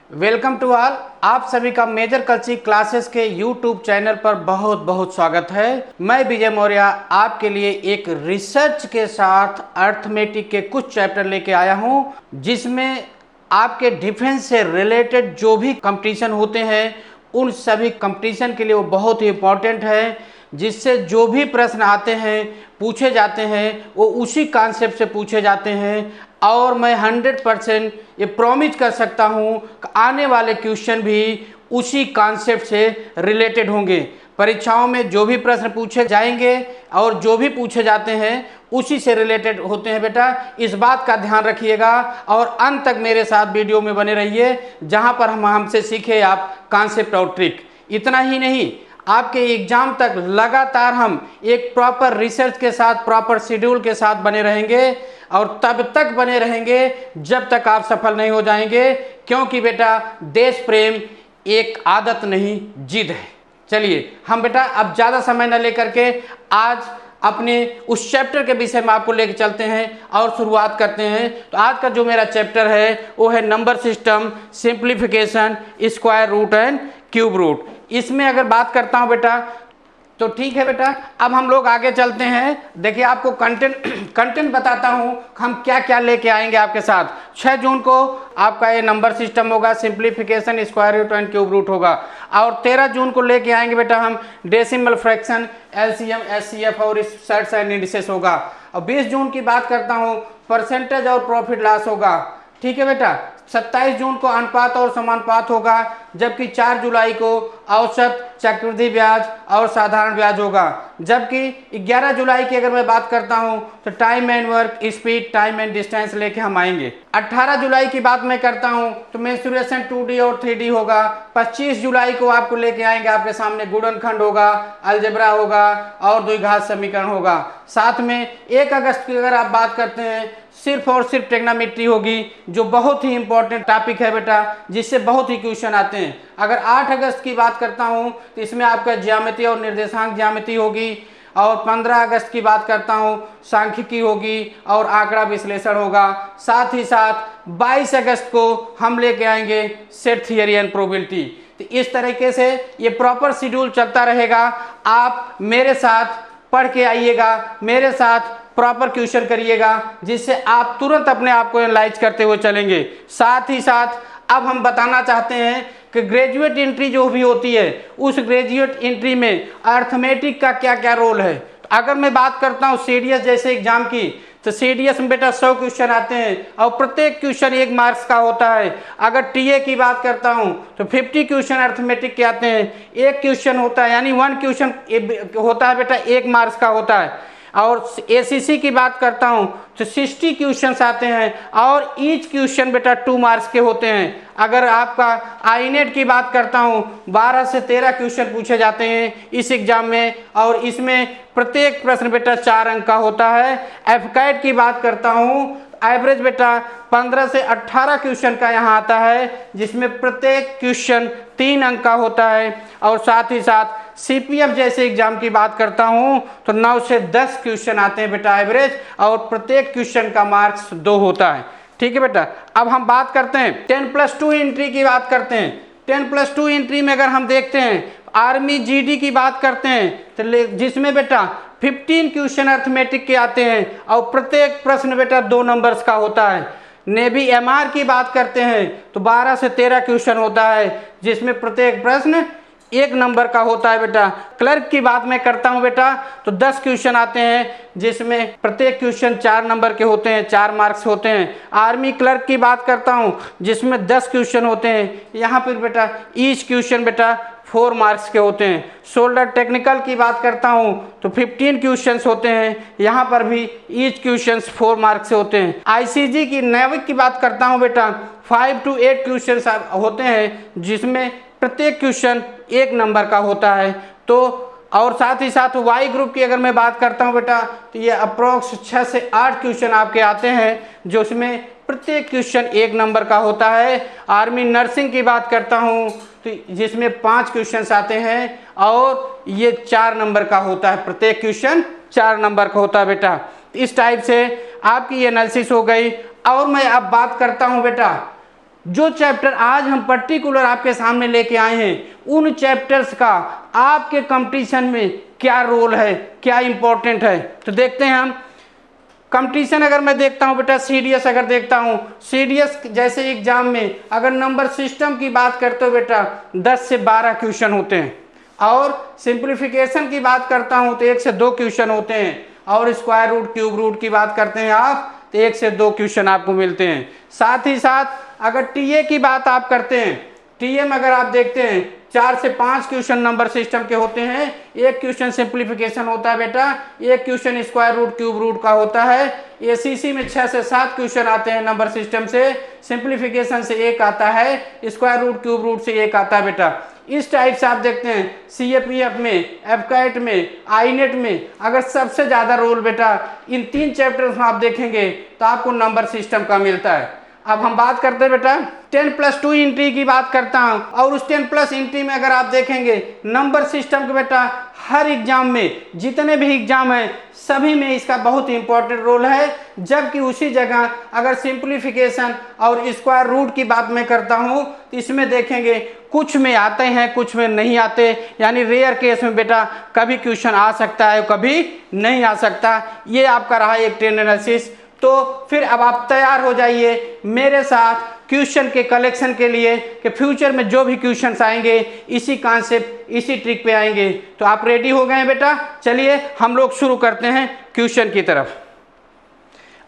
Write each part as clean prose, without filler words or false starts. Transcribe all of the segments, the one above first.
Welcome to all. आप सभी का मेजर कल्ची क्लासेस के यूट्यूब चैनल पर बहुत बहुत स्वागत है। मैं विजय मौर्य आपके लिए एक रिसर्च के साथ अर्थमेटिक के कुछ चैप्टर लेके आया हूं, जिसमें आपके डिफेंस से रिलेटेड जो भी कंपटीशन होते हैं उन सभी कंपटीशन के लिए वो बहुत ही इंपॉर्टेंट है, जिससे जो भी प्रश्न आते हैं पूछे जाते हैं वो उसी कॉन्सेप्ट से पूछे जाते हैं। और मैं 100% ये प्रॉमिस कर सकता हूँ कि आने वाले क्वेश्चन भी उसी कॉन्सेप्ट से रिलेटेड होंगे। परीक्षाओं में जो भी प्रश्न पूछे जाएंगे और जो भी पूछे जाते हैं उसी से रिलेटेड होते हैं बेटा, इस बात का ध्यान रखिएगा और अंत तक मेरे साथ वीडियो में बने रहिए, जहां पर हम हमसे सीखे आप कॉन्सेप्ट और ट्रिक। इतना ही नहीं, आपके एग्जाम तक लगातार हम एक प्रॉपर रिसर्च के साथ, प्रॉपर शेड्यूल के साथ बने रहेंगे और तब तक बने रहेंगे जब तक आप सफल नहीं हो जाएंगे, क्योंकि बेटा देश प्रेम एक आदत नहीं, जिद है। चलिए हम बेटा अब ज़्यादा समय न लेकर के आज अपने उस चैप्टर के विषय में आपको लेकर चलते हैं और शुरुआत करते हैं। तो आज का जो मेरा चैप्टर है वो है number system, simplification, square root and cube root. इसमें अगर बात करता हूं बेटा तो ठीक है बेटा, अब हम लोग आगे चलते हैं। देखिए आपको कंटेंट बताता हूं हम क्या क्या लेके आएंगे आपके साथ। 6 जून को आपका ये नंबर सिस्टम होगा, simplification, square root and cube root होगा। और 13 जून को लेके आएंगे बेटा हम डेसिमल फ्रैक्शन, एलसीएम, एचसीएफ और सर्ट्स एंड इंडिसेस होगा। और 20 जून की बात करता हूँ परसेंटेज और प्रॉफिट लॉस होगा। ठीक है बेटा। 27 जून को अनुपात और समानुपात होगा, जबकि 4 जुलाई को औसत, चक्रवृद्धि ब्याज और साधारण ब्याज होगा। जबकि 11 जुलाई की अगर मैं बात करता हूं तो time and work, speed, time and distance लेके हम आएंगे। 18 जुलाई की बात मैं करता हूं तो मेंस्ट्रुएशन 2D और 3D होगा। 25 जुलाई को आपको लेके आएंगे आपके सामने गुणनखंड होगा, अलजेब्रा होगा और द्विघात समीकरण होगा। साथ में 1 अगस्त की अगर आप बात करते हैं सिर्फ और सिर्फ ट्रिग्नोमेट्री होगी, जो बहुत ही इंपॉर्टेंट टॉपिक है बेटा, जिससे बहुत ही क्वेश्चन आते हैं। अगर 8 अगस्त की बात करता हूं तो इसमें आपका ज्यामिति और निर्देशांक ज्यामिति होगी। और 15 अगस्त की बात करता हूं सांख्यिकी होगी और आंकड़ा विश्लेषण होगा। साथ ही साथ 22 अगस्त को हम लेके आएंगे सेट थियरी एंड प्रोबेबिलिटी। तो इस तरीके से ये प्रॉपर शेड्यूल चलता रहेगा। आप मेरे साथ पढ़ के आइएगा, मेरे साथ प्रॉपर क्वेश्चन करिएगा, जिससे आप तुरंत अपने आप को एनालाइज करते हुए चलेंगे। साथ ही साथ अब हम बताना चाहते हैं कि ग्रेजुएट एंट्री जो भी होती है उस ग्रेजुएट एंट्री में अर्थमेटिक का क्या क्या रोल है। तो अगर मैं बात करता हूँ सीडीएस जैसे एग्जाम की, तो सीडीएस में बेटा 100 क्वेश्चन आते हैं और प्रत्येक क्वेश्चन 1 मार्क्स का होता है। अगर टीए की बात करता हूं तो 50 क्वेश्चन अर्थमेटिक के आते हैं, 1 क्वेश्चन होता है, यानी 1 क्वेश्चन होता है बेटा 1 मार्क्स का होता है। और एसीसी की बात करता हूं तो 60 क्वेश्चंस आते हैं और ईच क्वेश्चन बेटा 2 मार्क्स के होते हैं। अगर आपका आईनेट की बात करता हूं 12 से 13 क्वेश्चन पूछे जाते हैं इस एग्जाम में, और इसमें प्रत्येक प्रश्न बेटा 4 अंक का होता है। एफकैट की बात करता हूं एवरेज बेटा 15 से 18 क्वेश्चन का यहाँ आता है, जिसमें प्रत्येक क्वेश्चन 3 अंक का होता है। और साथ ही साथ सीपीएफ जैसे एग्जाम की बात करता हूँ तो 9 से 10 क्वेश्चन आते हैं बेटा एवरेज, और प्रत्येक क्वेश्चन का मार्क्स 2 होता है। ठीक है बेटा। अब हम बात करते हैं 10+2 एंट्री की बात करते हैं। 10+2 एंट्री में अगर हम देखते हैं आर्मी जीडी की बात करते हैं तो जिसमें बेटा 15 क्वेश्चन अर्थमेटिक के आते हैं और प्रत्येक प्रश्न बेटा 2 नंबर्स का होता है। नेवी एमआर की बात करते हैं तो 12 से 13 क्वेश्चन होता है, जिसमें प्रत्येक प्रश्न 1 नंबर का होता है बेटा। क्लर्क की बात मैं करता हूं बेटा तो 10 क्वेश्चन आते हैं, जिसमें प्रत्येक क्वेश्चन 4 नंबर के होते हैं, 4 मार्क्स होते हैं। आर्मी क्लर्क की बात करता हूं जिसमें 10 क्वेश्चन होते हैं, यहाँ पर बेटा ईच क्वेश्चन बेटा 4 मार्क्स के होते हैं। शोल्डर टेक्निकल की बात करता हूं तो 15 क्वेश्चंस होते हैं, यहाँ पर भी ईच क्वेश्चंस 4 मार्क्स से होते हैं। आईसीजी की नेविक की बात करता हूं बेटा 5 to 8 क्वेश्चंस होते हैं, जिसमें प्रत्येक क्वेश्चन 1 नंबर का होता है। तो और साथ ही साथ वाई ग्रुप की अगर मैं बात करता हूं बेटा तो ये अप्रोक्स 6 से 8 क्वेश्चन आपके आते हैं, जो उसमें प्रत्येक क्वेश्चन 1 नंबर का होता है। आर्मी नर्सिंग की बात करता हूं तो जिसमें 5 क्वेश्चन आते हैं और ये 4 नंबर का होता है, प्रत्येक क्वेश्चन 4 नंबर का होता है बेटा। इस टाइप से आपकी एनालिसिस हो गई। और मैं अब बात करता हूं बेटा जो चैप्टर आज हम पर्टिकुलर आपके सामने लेके आए हैं, उन चैप्टर्स का आपके कंपटीशन में क्या रोल है, क्या इंपॉर्टेंट है। तो देखते हैं हम कंपटीशन। अगर मैं देखता हूँ बेटा सीडीएस, अगर देखता हूँ सीडीएस जैसे एग्जाम में अगर नंबर सिस्टम की बात करते हो बेटा 10 से 12 क्वेश्चन होते हैं, और सिंप्लीफिकेशन की बात करता हूँ तो 1 से 2 क्वेश्चन होते हैं, और स्क्वायर रूट क्यूब रूट की बात करते हैं आप तो 1 से 2 क्वेश्चन आपको मिलते हैं। साथ ही साथ अगर टीए की बात आप करते हैं, टीए में अगर आप देखते हैं 4 से 5 क्वेश्चन नंबर सिस्टम के होते हैं, 1 क्वेश्चन सिंप्लीफिकेशन होता है बेटा, 1 question square root cube root का होता है। एसीसी में 6 से 7 क्वेश्चन आते हैं नंबर सिस्टम से, सिंप्लीफिकेशन से 1 आता है, स्क्वायर रूट क्यूब रूट से 1 आता है बेटा। इस टाइप से आप देखते हैं सीएपीएफ में, एफकैट में, आईनेट में अगर सबसे ज़्यादा रोल बेटा इन 3 चैप्टर्स में आप देखेंगे तो आपको नंबर सिस्टम का मिलता है। अब हम बात करते हैं बेटा 10+2 इंट्री की बात करता हूं, और उस 10+ इंट्री में अगर आप देखेंगे नंबर सिस्टम के बेटा हर एग्जाम में, जितने भी एग्जाम है सभी में इसका बहुत इंपॉर्टेंट रोल है। जबकि उसी जगह अगर सिंप्लीफिकेशन और स्क्वायर रूट की बात मैं करता हूं तो इसमें देखेंगे कुछ में आते हैं, कुछ में नहीं आते, यानी रेयर केस में बेटा कभी क्वेश्चन आ सकता है, कभी नहीं आ सकता। ये आपका रहा एक ट्रेंड एनालिसिस। तो फिर अब आप तैयार हो जाइए मेरे साथ क्वेश्चन के कलेक्शन के लिए कि फ्यूचर में जो भी क्वेश्चंस आएंगे इसी कॉन्सेप्ट, इसी ट्रिक पे आएंगे। तो आप रेडी हो गए हैं बेटा? चलिए हम लोग शुरू करते हैं क्वेश्चन की तरफ।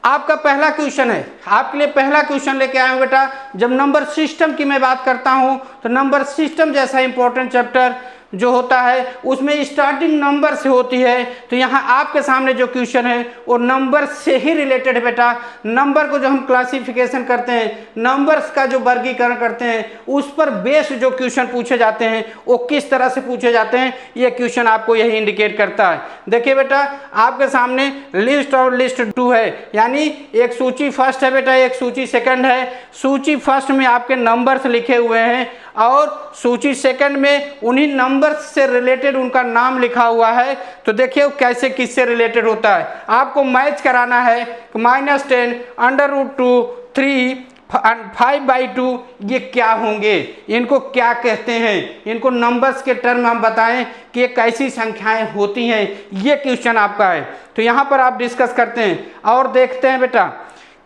आपका पहला क्वेश्चन है, आपके लिए पहला क्वेश्चन लेके आया हूं बेटा। जब नंबर सिस्टम की मैं बात करता हूं तो नंबर सिस्टम जैसा इंपॉर्टेंट चैप्टर जो होता है उसमें स्टार्टिंग नंबर से होती है। तो यहाँ आपके सामने जो क्वेश्चन है वो नंबर से ही रिलेटेड है बेटा। नंबर को जो हम क्लासिफिकेशन करते हैं, नंबर्स का जो वर्गीकरण करते हैं, उस पर बेस्ड जो क्वेश्चन पूछे जाते हैं वो किस तरह से पूछे जाते हैं, ये क्वेश्चन आपको यही इंडिकेट करता है। देखिए बेटा आपके सामने लिस्ट और लिस्ट 2 है, यानी एक सूची फर्स्ट है बेटा, एक सूची सेकंड है। सूची फर्स्ट में आपके नंबर्स लिखे हुए हैं और सूची सेकंड में उन्हीं नंबर्स से रिलेटेड उनका नाम लिखा हुआ है। तो देखिए कैसे किससे रिलेटेड होता है, आपको मैच कराना है। -10, √2, 3, 5/2 ये क्या होंगे, इनको क्या कहते हैं, इनको नंबर्स के टर्म हम बताएं कि ये कैसी संख्याएं होती हैं, ये क्वेश्चन आपका है। तो यहाँ पर आप डिस्कस करते हैं और देखते हैं बेटा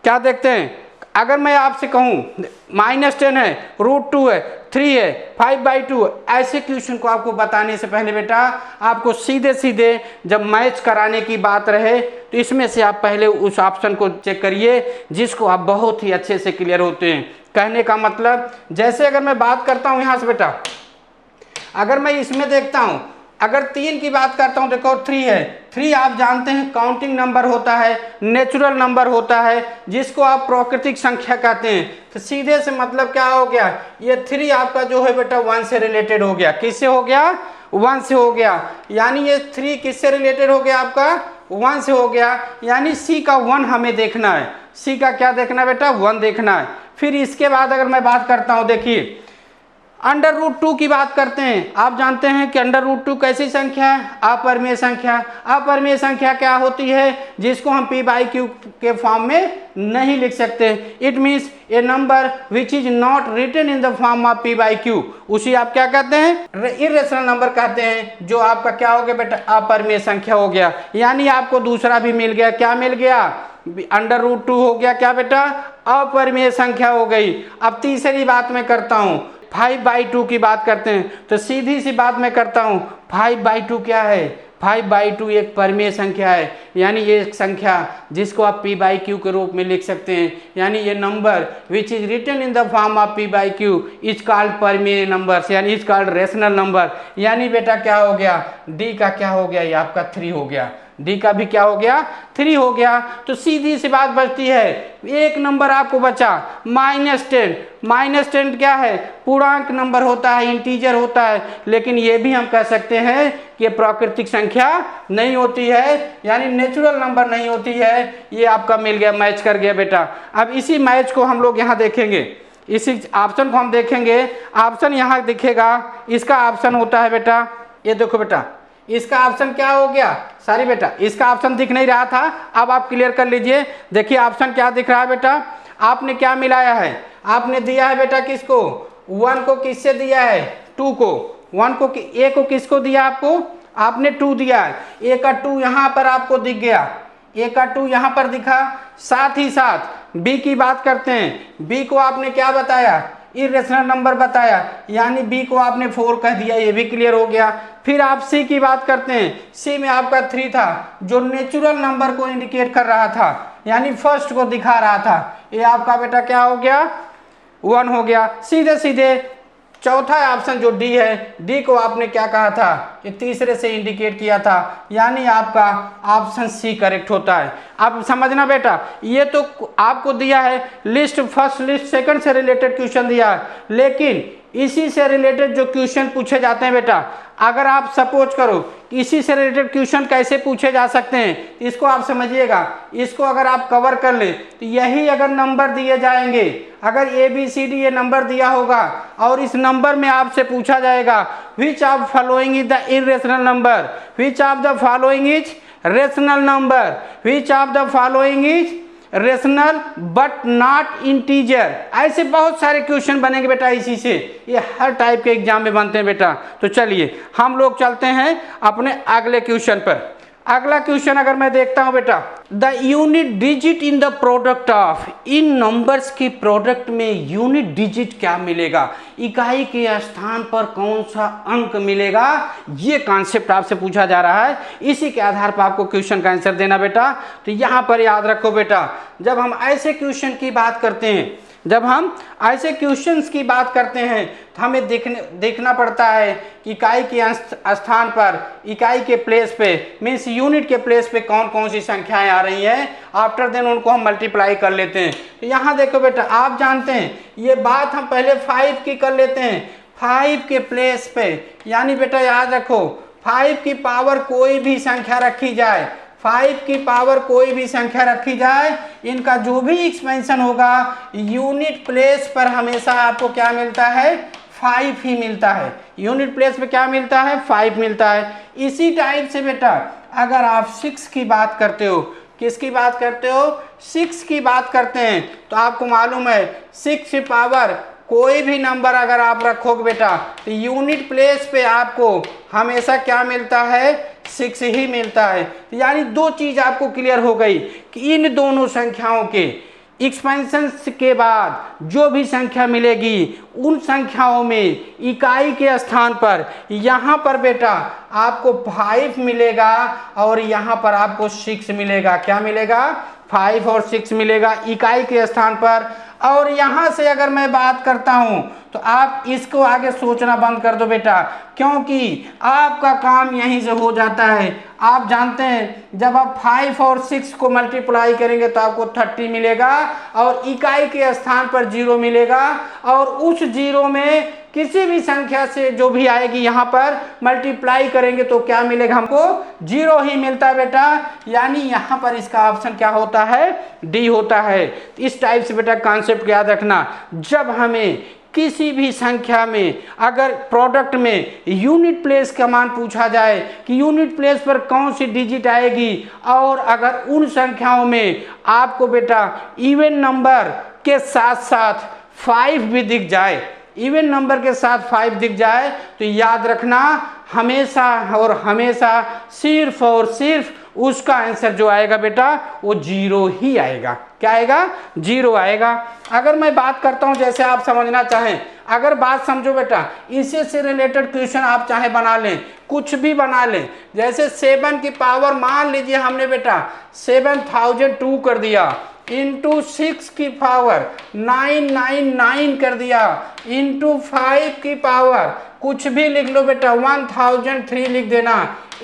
क्या देखते हैं। अगर मैं आपसे कहूँ -10 है, √2 है, 3 है, 5/2, ऐसे क्वेश्चन को आपको बताने से पहले बेटा आपको सीधे सीधे जब मैच कराने की बात रहे तो इसमें से आप पहले उस ऑप्शन को चेक करिए जिसको आप बहुत ही अच्छे से क्लियर होते हैं। कहने का मतलब जैसे अगर मैं बात करता हूँ यहाँ से बेटा, अगर मैं इसमें देखता हूँ, अगर 3 की बात करता हूँ देखो 3 है। 3 आप जानते हैं काउंटिंग नंबर होता है, नेचुरल नंबर होता है, जिसको आप प्राकृतिक संख्या कहते हैं। तो सीधे से मतलब क्या हो गया, ये 3 आपका जो है बेटा 1 से रिलेटेड हो गया। किससे हो गया? 1 से हो गया। यानी ये 3 किससे रिलेटेड हो गया? आपका 1 से हो गया। यानी सी का 1 हमें देखना है। सी का क्या देखना है बेटा? 1 देखना है। फिर इसके बाद अगर मैं बात करता हूँ, देखिए √2 की बात करते हैं। आप जानते हैं कि √2 कैसी संख्या है? अपरिमेय संख्या। अपरिमेय संख्या क्या होती है? जिसको हम p/q के फॉर्म में नहीं लिख सकते। It means a number which is not written in the form of p/q, उसी आप क्या कहते हैं? इरेशनल नंबर कहते हैं, जो आपका क्या हो गया बेटा? अपरिमेय संख्या हो गया। यानी आपको दूसरा भी मिल गया। क्या मिल गया? √2 हो गया क्या बेटा? अपरिमेय संख्या हो गई। अब तीसरी बात मैं करता हूँ, 5/2 की बात करते हैं। तो सीधी सी बात मैं करता हूँ, 5/2 क्या है? 5/2 एक परिमेय संख्या है, यानी ये एक संख्या जिसको आप p/q के रूप में लिख सकते हैं। यानी ये number which is written in the form of p/q is called परिमेय नंबर्स, यानी इज कॉल्ड रेशनल नंबर। यानी बेटा क्या हो गया? डी का क्या हो गया? ये आपका 3 हो गया। डी का भी क्या हो गया? 3 हो गया। तो सीधी सी बात बचती है, एक नंबर आपको बचा -10। -10 क्या है? पूर्णांक नंबर होता है, इंटीजर होता है, लेकिन ये भी हम कह सकते हैं कि ये प्राकृतिक संख्या नहीं होती है, यानी नेचुरल नंबर नहीं होती है। ये आपका मिल गया, मैच कर गया बेटा। अब इसी मैच को हम लोग यहाँ देखेंगे, इसी ऑप्शन को हम देखेंगे। ऑप्शन यहाँ दिखेगा, इसका ऑप्शन होता है बेटा, ये देखो बेटा, इसका ऑप्शन क्या हो गया? बेटा इसका ऑप्शन दिख नहीं रहा था, अब आप क्लियर कर लीजिए। देखिए ऑप्शन क्या दिख रहा है बेटा? आपने क्या मिलाया है, आपने दिया है बेटा किसको, 1 को किससे दिया है, 2 को, 1 को ए को किसको दिया, आपको आपने 2 दिया है, ए का 2 यहाँ पर आपको दिख गया, ए का 2 यहाँ पर दिखा। साथ ही साथ बी की बात करते हैं, बी को आपने क्या बताया, इरेशनल नंबर बताया, यानी बी को आपने 4 कह दिया, ये भी क्लियर हो गया। फिर आप सी की बात करते हैं, सी में आपका 3 था जो नेचुरल नंबर को इंडिकेट कर रहा था, यानी फर्स्ट को दिखा रहा था, ये आपका बेटा क्या हो गया, 1 हो गया। सीधे सीधे चौथा ऑप्शन जो डी है, डी को आपने क्या कहा था, ये तीसरे से इंडिकेट किया था, यानी आपका ऑप्शन सी करेक्ट होता है। अब समझना बेटा, ये तो आपको दिया है लिस्ट, फर्स्ट लिस्ट सेकंड से रिलेटेड क्वेश्चन दिया है, लेकिन इसी से रिलेटेड जो क्वेश्चन पूछे जाते हैं बेटा, अगर आप सपोज करो इसी से रिलेटेड क्वेश्चन कैसे पूछे जा सकते हैं, इसको आप समझिएगा। इसको अगर आप कवर कर ले तो यही अगर नंबर दिए जाएंगे, अगर ए बी सी डी ये नंबर दिया होगा और इस नंबर में आपसे पूछा जाएगा which of following is the irrational number, which of the following is rational number, which of the following is rational but not integer, ऐसे बहुत सारे क्वेश्चन बनेंगे बेटा इसी से, ये हर टाइप के एग्जाम में बनते हैं बेटा। तो चलिए हम लोग चलते हैं अपने अगले क्वेश्चन पर। अगला क्वेश्चन अगर मैं देखता हूं बेटा, the unit digit in the product of, in numbers के प्रोडक्ट में यूनिट डिजिट क्या मिलेगा, इकाई के स्थान पर कौन सा अंक मिलेगा, ये कॉन्सेप्ट आपसे पूछा जा रहा है। इसी के आधार पर आपको क्वेश्चन का आंसर देना बेटा। तो यहां पर याद रखो बेटा, जब हम ऐसे क्वेश्चन की बात करते हैं, जब हम ऐसे क्वेश्चंस की बात करते हैं तो हमें देखना पड़ता है कि इकाई के स्थान पर, इकाई के प्लेस पे, मीन्स यूनिट के प्लेस पे कौन कौन सी संख्याएं आ रही हैं, आफ्टर देन उनको हम मल्टीप्लाई कर लेते हैं। तो यहाँ देखो बेटा, आप जानते हैं ये बात हम पहले 5 की कर लेते हैं, 5 के प्लेस पे, यानी बेटा याद रखो 5 की पावर कोई भी संख्या रखी जाए, 5 की पावर कोई भी संख्या रखी जाए, इनका जो भी एक्सपेंशन होगा यूनिट प्लेस पर हमेशा आपको क्या मिलता है, 5 ही मिलता है। यूनिट प्लेस पे क्या मिलता है, 5 मिलता है। इसी टाइप से बेटा अगर आप 6 की बात करते हो, किसकी बात करते हो, 6 की बात करते हैं, तो आपको मालूम है 6 की पावर कोई भी नंबर अगर आप रखोगे बेटा तो यूनिट प्लेस पे आपको हमेशा क्या मिलता है, 6 ही मिलता है। यानी दो चीज आपको क्लियर हो गई कि इन दोनों संख्याओं के एक्सपेंशन के बाद जो भी संख्या मिलेगी उन संख्याओं में इकाई के स्थान पर यहाँ पर बेटा आपको 5 मिलेगा और यहाँ पर आपको 6 मिलेगा। क्या मिलेगा, 5 और 6 मिलेगा इकाई के स्थान पर। और यहाँ से अगर मैं बात करता हूँ तो आप इसको आगे सोचना बंद कर दो बेटा, क्योंकि आपका काम यहीं से हो जाता है। आप जानते हैं जब आप 5 और 6 को मल्टीप्लाई करेंगे तो आपको 30 मिलेगा और इकाई के स्थान पर 0 मिलेगा, और उस 0 में किसी भी संख्या से जो भी आएगी यहाँ पर मल्टीप्लाई करेंगे तो क्या मिलेगा, हमको 0 ही मिलता है बेटा। यानी यहाँ पर इसका ऑप्शन क्या होता है, डी होता है। इस टाइप से बेटा कॉन्सेप्ट याद रखना, जब हमें किसी भी संख्या में अगर प्रोडक्ट में यूनिट प्लेस का मान पूछा जाए कि यूनिट प्लेस पर कौन सी डिजिट आएगी, और अगर उन संख्याओं में आपको बेटा इवन नंबर के साथ साथ 5 भी दिख जाए, इवन नंबर के साथ 5 दिख जाए, तो याद रखना हमेशा और हमेशा सिर्फ और सिर्फ उसका आंसर जो आएगा बेटा वो 0 ही आएगा। क्या आएगा, 0 आएगा। अगर मैं बात करता हूं, जैसे आप समझना चाहें, अगर बात समझो बेटा, इसी से रिलेटेड क्वेश्चन आप चाहे बना लें, कुछ भी बना लें। जैसे 7 की पावर मान लीजिए हमने बेटा 7002 कर दिया, इंटू 6 की पावर 999 कर दिया, इंटू 5 की पावर कुछ भी लिख लो बेटा 1003 लिख देना,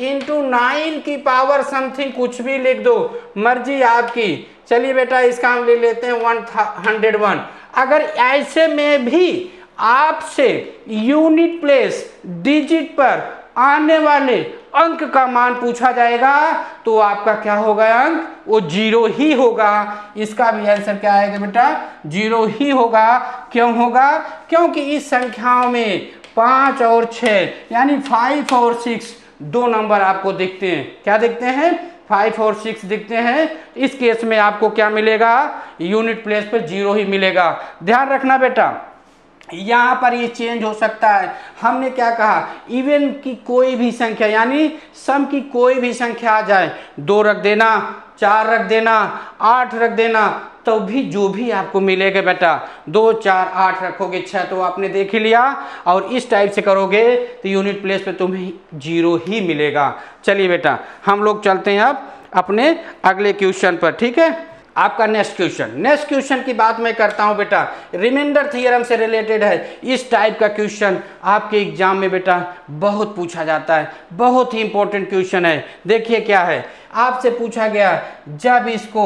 इंटू 9 की पावर समथिंग कुछ भी लिख दो, मर्जी आपकी। चलिए बेटा इसका हम ले लेते हैं 101। अगर ऐसे में भी आपसे यूनिट प्लेस डिजिट पर आने वाले अंक का मान पूछा जाएगा तो आपका क्या होगा, अंक वो 0 ही होगा। इसका भी आंसर क्या आएगा बेटा, 0 ही होगा। क्यों होगा, क्योंकि इस संख्याओं में 5 और 6 यानी 5 और 6 दो नंबर आपको दिखते हैं। क्या दिखते हैं, 5 और 6 दिखते हैं, इस केस में आपको क्या मिलेगा, यूनिट प्लेस पर 0 ही मिलेगा। ध्यान रखना बेटा, यहाँ पर ये चेंज हो सकता है। हमने क्या कहा, इवन की कोई भी संख्या यानी सम की कोई भी संख्या आ जाए, 2 रख देना, 4 रख देना, 8 रख देना, तो भी जो भी आपको मिलेगा बेटा 2 4 8 रखोगे 6 तो आपने देख ही लिया, और इस टाइप से करोगे तो यूनिट प्लेस पे तुम्हें 0 ही मिलेगा। चलिए बेटा हम लोग चलते हैं अब अपने अगले क्वेश्चन पर, ठीक है। आपका नेक्स्ट क्वेश्चन की बात मैं करता हूं बेटा, रिमाइंडर थ्योरम से रिलेटेड है। इस टाइप का क्वेश्चन आपके एग्जाम में बेटा बहुत पूछा जाता है, बहुत ही इंपॉर्टेंट क्वेश्चन है। देखिए क्या है, आपसे पूछा गया जब इसको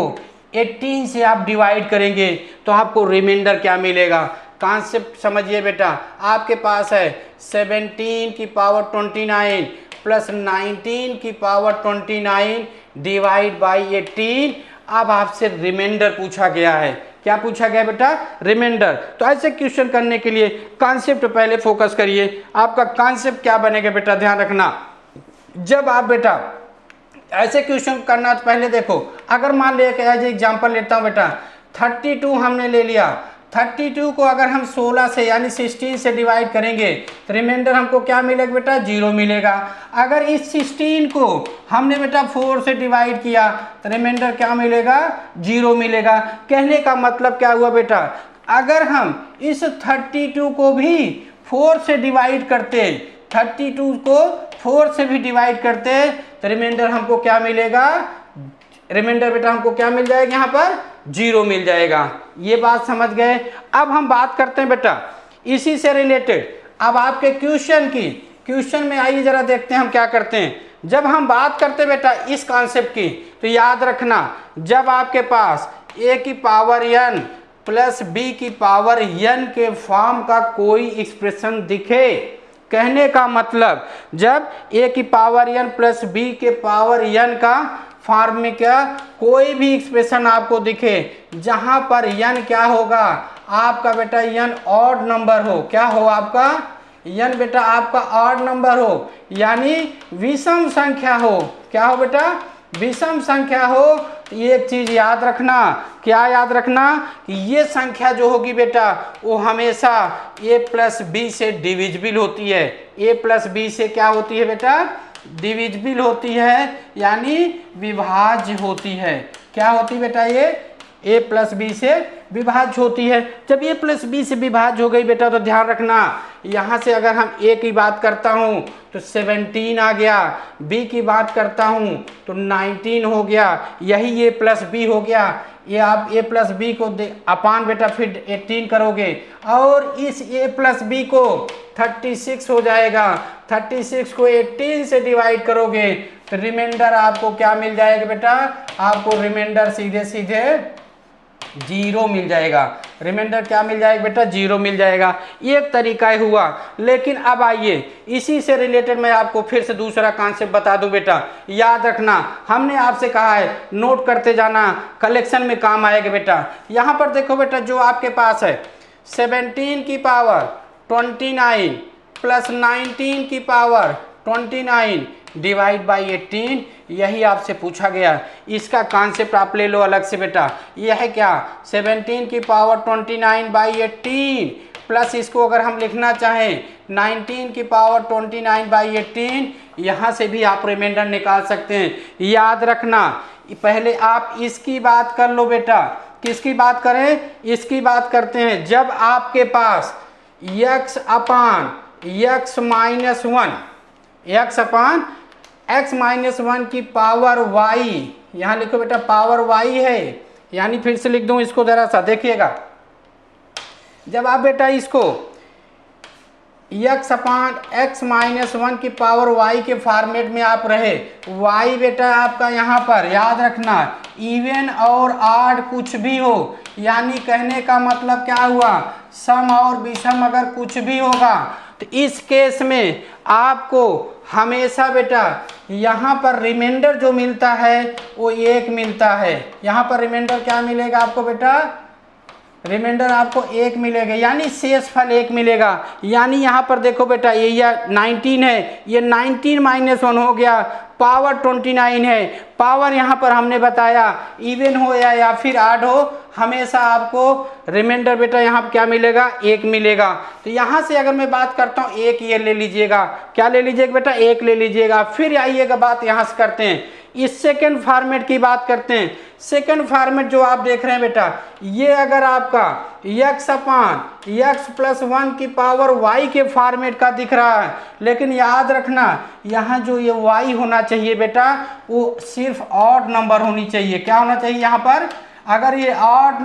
18 से आप डिवाइड करेंगे तो आपको रिमाइंडर क्या मिलेगा। कॉन्सेप्ट समझिए बेटा, आपके पास है 17 की पावर 29 प्लस 19 की पावर 29 डिवाइड बाई 18। अब आपसे रिमाइंडर पूछा गया है। क्या पूछा गया बेटा, रिमाइंडर। तो ऐसे क्वेश्चन करने के लिए कॉन्सेप्ट पहले फोकस करिए। आपका कॉन्सेप्ट क्या बनेगा बेटा, ध्यान रखना। जब आप बेटा ऐसे क्वेश्चन करना तो पहले देखो, अगर मान लिया कि एज एग्जाम्पल लेता हूँ बेटा 32 हमने ले लिया, 32 को अगर हम 16 से यानी 16 से डिवाइड करेंगे तो रिमाइंडर हमको क्या मिलेगा बेटा, 0 मिलेगा। अगर इस 16 को हमने बेटा 4 से डिवाइड किया तो रिमाइंडर क्या मिलेगा, 0 मिलेगा। कहने का मतलब क्या हुआ बेटा, अगर हम इस 32 को भी 4 से डिवाइड करते, 32 को 4 से भी डिवाइड करते तो रिमाइंडर हमको क्या मिलेगा, रिमाइंडर बेटा हमको क्या मिल जाएगा, यहाँ पर 0 मिल जाएगा। ये बात समझ गए। अब हम बात करते हैं बेटा इसी से रिलेटेड, अब आपके क्वेश्चन में आइए जरा देखते हैं हम क्या करते हैं। जब हम बात करते हैं बेटा इस कॉन्सेप्ट की तो याद रखना, जब आपके पास a की पावर n प्लस b की पावर n के फॉर्म का कोई एक्सप्रेशन दिखे, कहने का मतलब जब a की पावर n प्लस b के पावर n का फॉर्म में क्या कोई भी एक्सप्रेशन आपको दिखे जहां पर n क्या होगा, आपका बेटा n ऑड नंबर हो, क्या हो आपका n बेटा आपका ऑड नंबर हो, यानी विषम संख्या हो। क्या हो बेटा, विषम संख्या हो। तो एक चीज याद रखना, क्या याद रखना कि ये संख्या जो होगी बेटा वो हमेशा a प्लस बी से डिविजिबल होती है। a प्लस बी से क्या होती है बेटा, डिविजिबल होती है, यानी विभाज्य होती है। क्या होती है बेटा, ये a प्लस बी से विभाज्य होती है। जब a प्लस बी से विभाज्य हो गई बेटा तो ध्यान रखना, यहाँ से अगर हम a की बात करता हूँ तो 17 आ गया, b की बात करता हूँ तो 19 हो गया, यही a प्लस बी हो गया। ये आप a प्लस बी को अपान बेटा फिर 18 करोगे और इस a प्लस बी को 36 हो जाएगा। 36 को 18 से डिवाइड करोगे तो रिमाइंडर आपको क्या मिल जाएगा बेटा, आपको रिमाइंडर सीधे सीधे 0 मिल जाएगा। रिमाइंडर क्या मिल जाएगा बेटा, 0 मिल जाएगा। एक तरीका हुआ। लेकिन अब आइए इसी से रिलेटेड मैं आपको फिर से दूसरा कॉन्सेप्ट बता दूं बेटा। याद रखना, हमने आपसे कहा है नोट करते जाना, कलेक्शन में काम आएगा बेटा। यहाँ पर देखो बेटा, जो आपके पास है 17 की पावर 29 प्लस 19 की पावर 29 डिवाइड बाई 18, यही आपसे पूछा गया। इसका कॉन्सेप्ट आप ले लो अलग से बेटा। यह है क्या, 17 की पावर 29 बाई 18 प्लस इसको अगर हम लिखना चाहें 19 की पावर 29 बाई 18, यहाँ से भी आप रिमाइंडर निकाल सकते हैं। याद रखना, पहले आप इसकी बात कर लो बेटा। किसकी बात करें, इसकी बात करते हैं जब आपके पास x अपान x माइनस 1, x अपान x माइनस 1 की पावर y, यहाँ लिखो बेटा पावर y है, यानी फिर से लिख दूं इसको जरा सा देखिएगा। जब आप बेटा इसको x अपान x माइनस 1 की पावर y के फॉर्मेट में आप रहे, y बेटा आपका यहाँ पर याद रखना इवन और ऑड कुछ भी हो, यानी कहने का मतलब क्या हुआ, सम और विषम अगर कुछ भी होगा तो इस केस में आपको हमेशा बेटा यहाँ पर रिमाइंडर जो मिलता है वो 1 मिलता है। यहाँ पर रिमाइंडर क्या मिलेगा आपको बेटा, रिमाइंडर आपको 1 मिलेगा, यानी शेषफल 1 मिलेगा। यानी यहाँ पर देखो बेटा ये 19 है, ये 19 - 1 हो गया, पावर 29 है। पावर यहाँ पर हमने बताया इवन हो या फिर ऑड हो, हमेशा आपको रिमाइंडर बेटा यहाँ पर क्या मिलेगा, 1 मिलेगा। तो यहाँ से अगर मैं बात करता हूँ 1 ये ले लीजिएगा, क्या ले लीजिएगा बेटा, 1 ले लीजिएगा। फिर आइएगा बात यहाँ से करते हैं, इस सेकंड फॉर्मेट की बात करते हैं। सेकंड फॉर्मेट जो आप देख रहे हैं बेटा, ये अगर आपका x/x+1 की पावर y के फॉर्मेट का दिख रहा है, लेकिन याद रखना यहाँ जो ये y होना चाहिए बेटा वो सिर्फ ऑड नंबर होनी चाहिए। क्या होना चाहिए यहाँ पर, अगर ये ऑड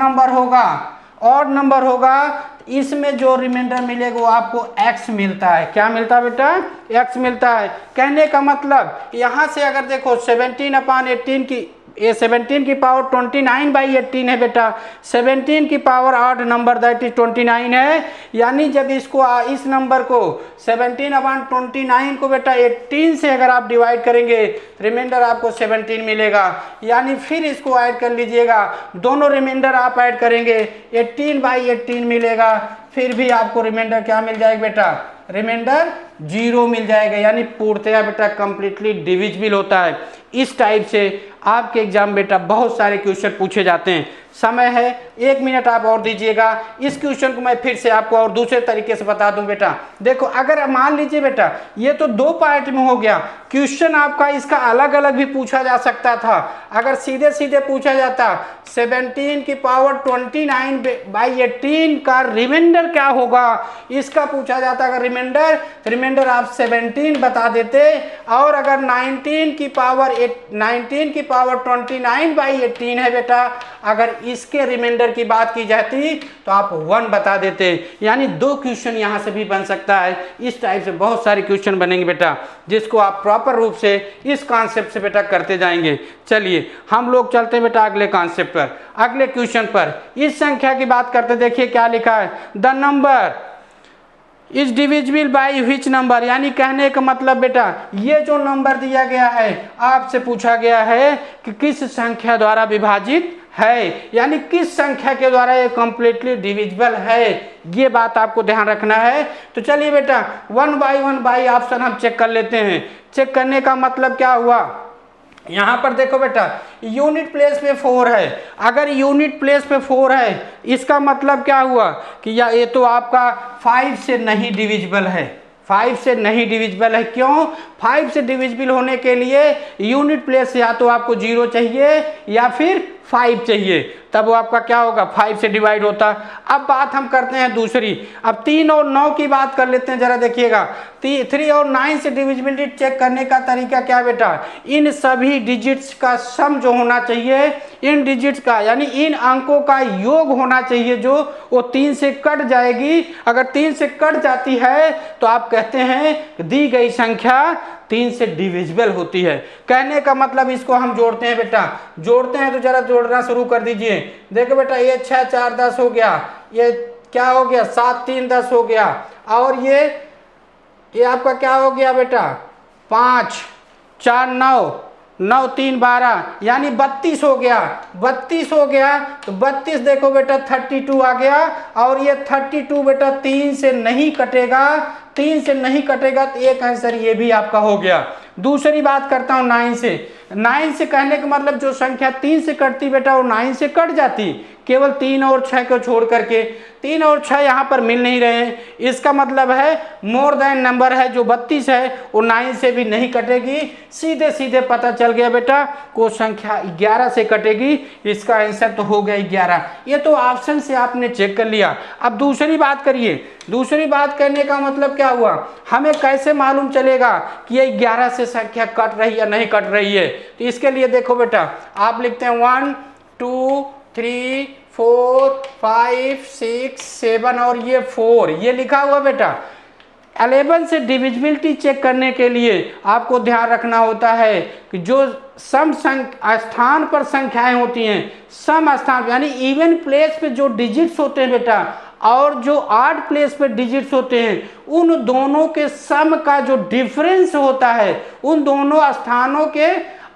नंबर होगा इसमें जो रिमाइंडर मिलेगा वो आपको x मिलता है। क्या मिलता है बेटा, x मिलता है। कहने का मतलब यहाँ से अगर देखो 17/18 की, ये 17 की पावर 29/18 है बेटा, 17 की power odd number that is 29 है। यानी जब इसको इस नंबर को 17/29 को बेटा 18 से अगर आप डिवाइड करेंगे, रिमाइंडर आपको 17 मिलेगा। यानी फिर इसको ऐड कर लीजिएगा, दोनों रिमाइंडर आप ऐड करेंगे 18/18 मिलेगा। फिर भी आपको रिमाइंडर क्या मिल जाएगा बेटा, रिमाइंडर 0 मिल जाएगा। यानी पूर्णतया बेटा कंप्लीटली डिविजिबल होता है। इस टाइप से आपके एग्जाम बेटा बहुत सारे क्वेश्चन पूछे जाते हैं। समय है 1 मिनट आप और दीजिएगा, इस क्वेश्चन को मैं फिर से आपको और दूसरे तरीके से बता दूं बेटा। देखो अगर मान लीजिए बेटा ये तो 2 पार्ट में हो गया, क्वेश्चन आपका इसका अलग अलग भी पूछा जा सकता था। अगर सीधे सीधे पूछा जाता 17 की पावर 29/18 का रिमाइंडर क्या होगा, इसका पूछा जाता। अगर रिमाइंडर आप 17 बता देते, और अगर 19 की पावर 29/18 है बेटा, अगर इसके रिमाइंडर की बात की जाती तो आप 1 बता देते। यानी 2 क्वेश्चन यहाँ से भी बन सकता है। इस टाइप से बहुत सारे क्वेश्चन बनेंगे बेटा, जिसको आप प्रॉपर रूप से इस कॉन्सेप्ट से बेटा करते जाएंगे। चलिए हम लोग चलते हैं बेटा अगले कॉन्सेप्ट पर, अगले क्वेश्चन पर। इस संख्या की बात करते, देखिए क्या लिखा है, the number is divisible by which number. यानी कहने का मतलब बेटा ये जो नंबर दिया गया है, आपसे पूछा गया है कि किस संख्या द्वारा विभाजित है, यानी किस संख्या के द्वारा ये कंप्लीटली डिविजिबल है, ये बात आपको ध्यान रखना है। तो चलिए बेटा 1 बाई 1 बाई ऑप्शन हम चेक कर लेते हैं। चेक करने का मतलब क्या हुआ, यहाँ पर देखो बेटा यूनिट प्लेस पे 4 है। अगर यूनिट प्लेस पे 4 है, इसका मतलब क्या हुआ कि ये तो आपका 5 से नहीं डिविजिबल है, 5 से नहीं डिविजिबल है। क्यों, 5 से डिविजिबल होने के लिए यूनिट प्लेस या तो आपको 0 चाहिए या फिर 5 चाहिए, तब वो आपका क्या होगा, 5 से डिवाइड होता। अब बात हम करते हैं दूसरी, अब 3 और 9 की बात कर लेते हैं। जरा देखिएगा 3 और 9 से डिविजिबिलिटी चेक करने का तरीका क्या बेटा, इन सभी डिजिट्स का सम जो होना चाहिए, इन डिजिट्स का यानी इन अंकों का योग होना चाहिए, जो वो 3 से कट जाएगी। अगर 3 से कट जाती है तो आप कहते हैं दी गई संख्या 3 से डिविजिबल होती है। कहने का मतलब इसको हम जोड़ते हैं बेटा, जोड़ते हैं तो जरा जोड़ना शुरू कर दीजिए। देखो बेटा ये 6 4 10 हो गया, ये क्या हो गया 7 3 10 हो गया, और ये आपका क्या हो गया बेटा 5 4 9 9 3 12, यानी 32 हो गया। 32 हो गया तो 32 देखो बेटा 32 आ गया, और ये 32 बेटा 3 से नहीं कटेगा, 3 से नहीं कटेगा, तो एक आंसर ये भी आपका हो गया। दूसरी बात करता हूँ 9 से। 9 से कहने का मतलब जो संख्या 3 से कटती बेटा वो 9 से कट जाती, केवल 3 और 6 को छोड़ करके। 3 और 6 यहाँ पर मिल नहीं रहे हैं, इसका मतलब है मोर देन नंबर है जो 32 है वो 9 से भी नहीं कटेगी। सीधे सीधे पता चल गया बेटा को संख्या 11 से कटेगी, इसका आंसर तो हो गया 11। ये तो ऑप्शन से आपने चेक कर लिया। अब दूसरी बात करिए, दूसरी बात करने का मतलब क्या हुआ, हमें कैसे मालूम चलेगा कि ये 11 से संख्या कट रही या नहीं कट रही है। तो इसके लिए देखो बेटा आप लिखते हैं 1 2 3 4 5 6 7 और ये 4, ये लिखा हुआ बेटा। 11 से डिविजिबिलिटी चेक करने के लिए आपको ध्यान रखना होता है कि जो सम स्थान पर संख्याएं होती हैं, सम स्थान यानी इवन प्लेस पे जो डिजिट्स होते हैं बेटा, और जो ऑड प्लेस पे डिजिट्स होते हैं, उन दोनों के सम का जो डिफरेंस होता है, उन दोनों स्थानों के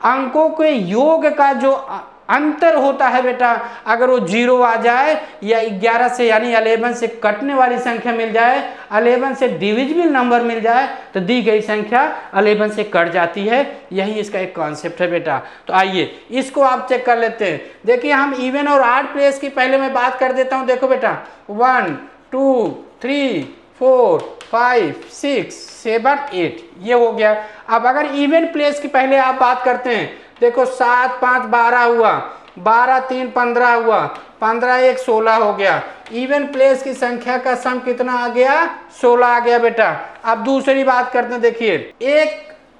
अंकों के योग का जो अंतर होता है बेटा, अगर वो 0 आ जाए या 11 से यानी 11 से कटने वाली संख्या मिल जाए, 11 से डिविजिबल नंबर मिल जाए, तो दी गई संख्या 11 से कट जाती है। यही इसका एक कॉन्सेप्ट है बेटा। तो आइए इसको आप चेक कर लेते हैं। देखिए हम इवन और ऑड प्लेस की पहले मैं बात कर देता हूं। देखो बेटा 1 2 3 4 5 6 7 8 ये हो गया। अब अगर इवन प्लेस की पहले आप बात करते हैं, देखो 7 5 12 हुआ, 12 3 15 हुआ, 15 1 16 हो गया। इवन प्लेस की संख्या का सम कितना आ गया? 16 आ गया बेटा। अब दूसरी बात करते हैं, देखिए 1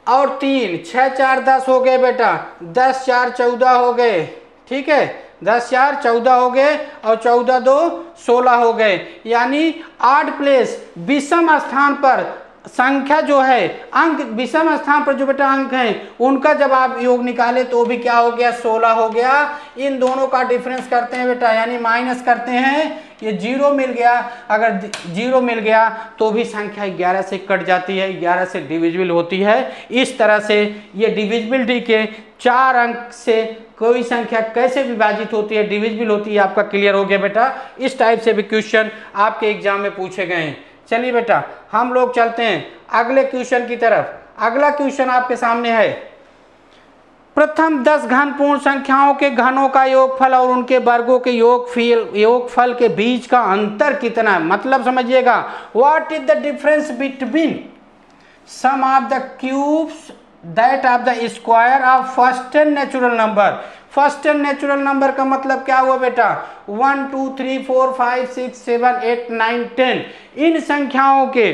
और 3 6 4 10 हो गए बेटा, 10 4 14 हो गए, ठीक है, 10 4 14 हो गए और 14 2 16 हो गए। यानी ऑड प्लेस विषम स्थान पर संख्या जो है, अंक विषम स्थान पर जो बेटा अंक हैं उनका जब आप योग निकाले तो भी क्या हो गया? 16 हो गया। इन दोनों का डिफरेंस करते हैं बेटा, यानी माइनस करते हैं, ये 0 मिल गया। अगर 0 मिल गया तो भी संख्या 11 से कट जाती है, 11 से डिविजिबल होती है। इस तरह से ये डिविजिबिलिटी के 4 अंक से कोई संख्या कैसे विभाजित होती है, डिविजिबल होती है, आपका क्लियर हो गया बेटा। इस टाइप से भी क्वेश्चन आपके एग्जाम में पूछे गए हैं। चलिए बेटा हम लोग चलते हैं अगले क्वेश्चन की तरफ। अगला क्वेश्चन आपके सामने है, प्रथम 10 घन पूर्ण संख्याओं के घनों का योगफल और उनके वर्गों के योगफल के बीच का अंतर कितना है? मतलब समझिएगा, what is the difference between sum of the cubes that of the square of first and natural number. First and natural number का मतलब क्या हुआ बेटा? 1 2 3 4 5 6 7 8 9 10 इन संख्याओं के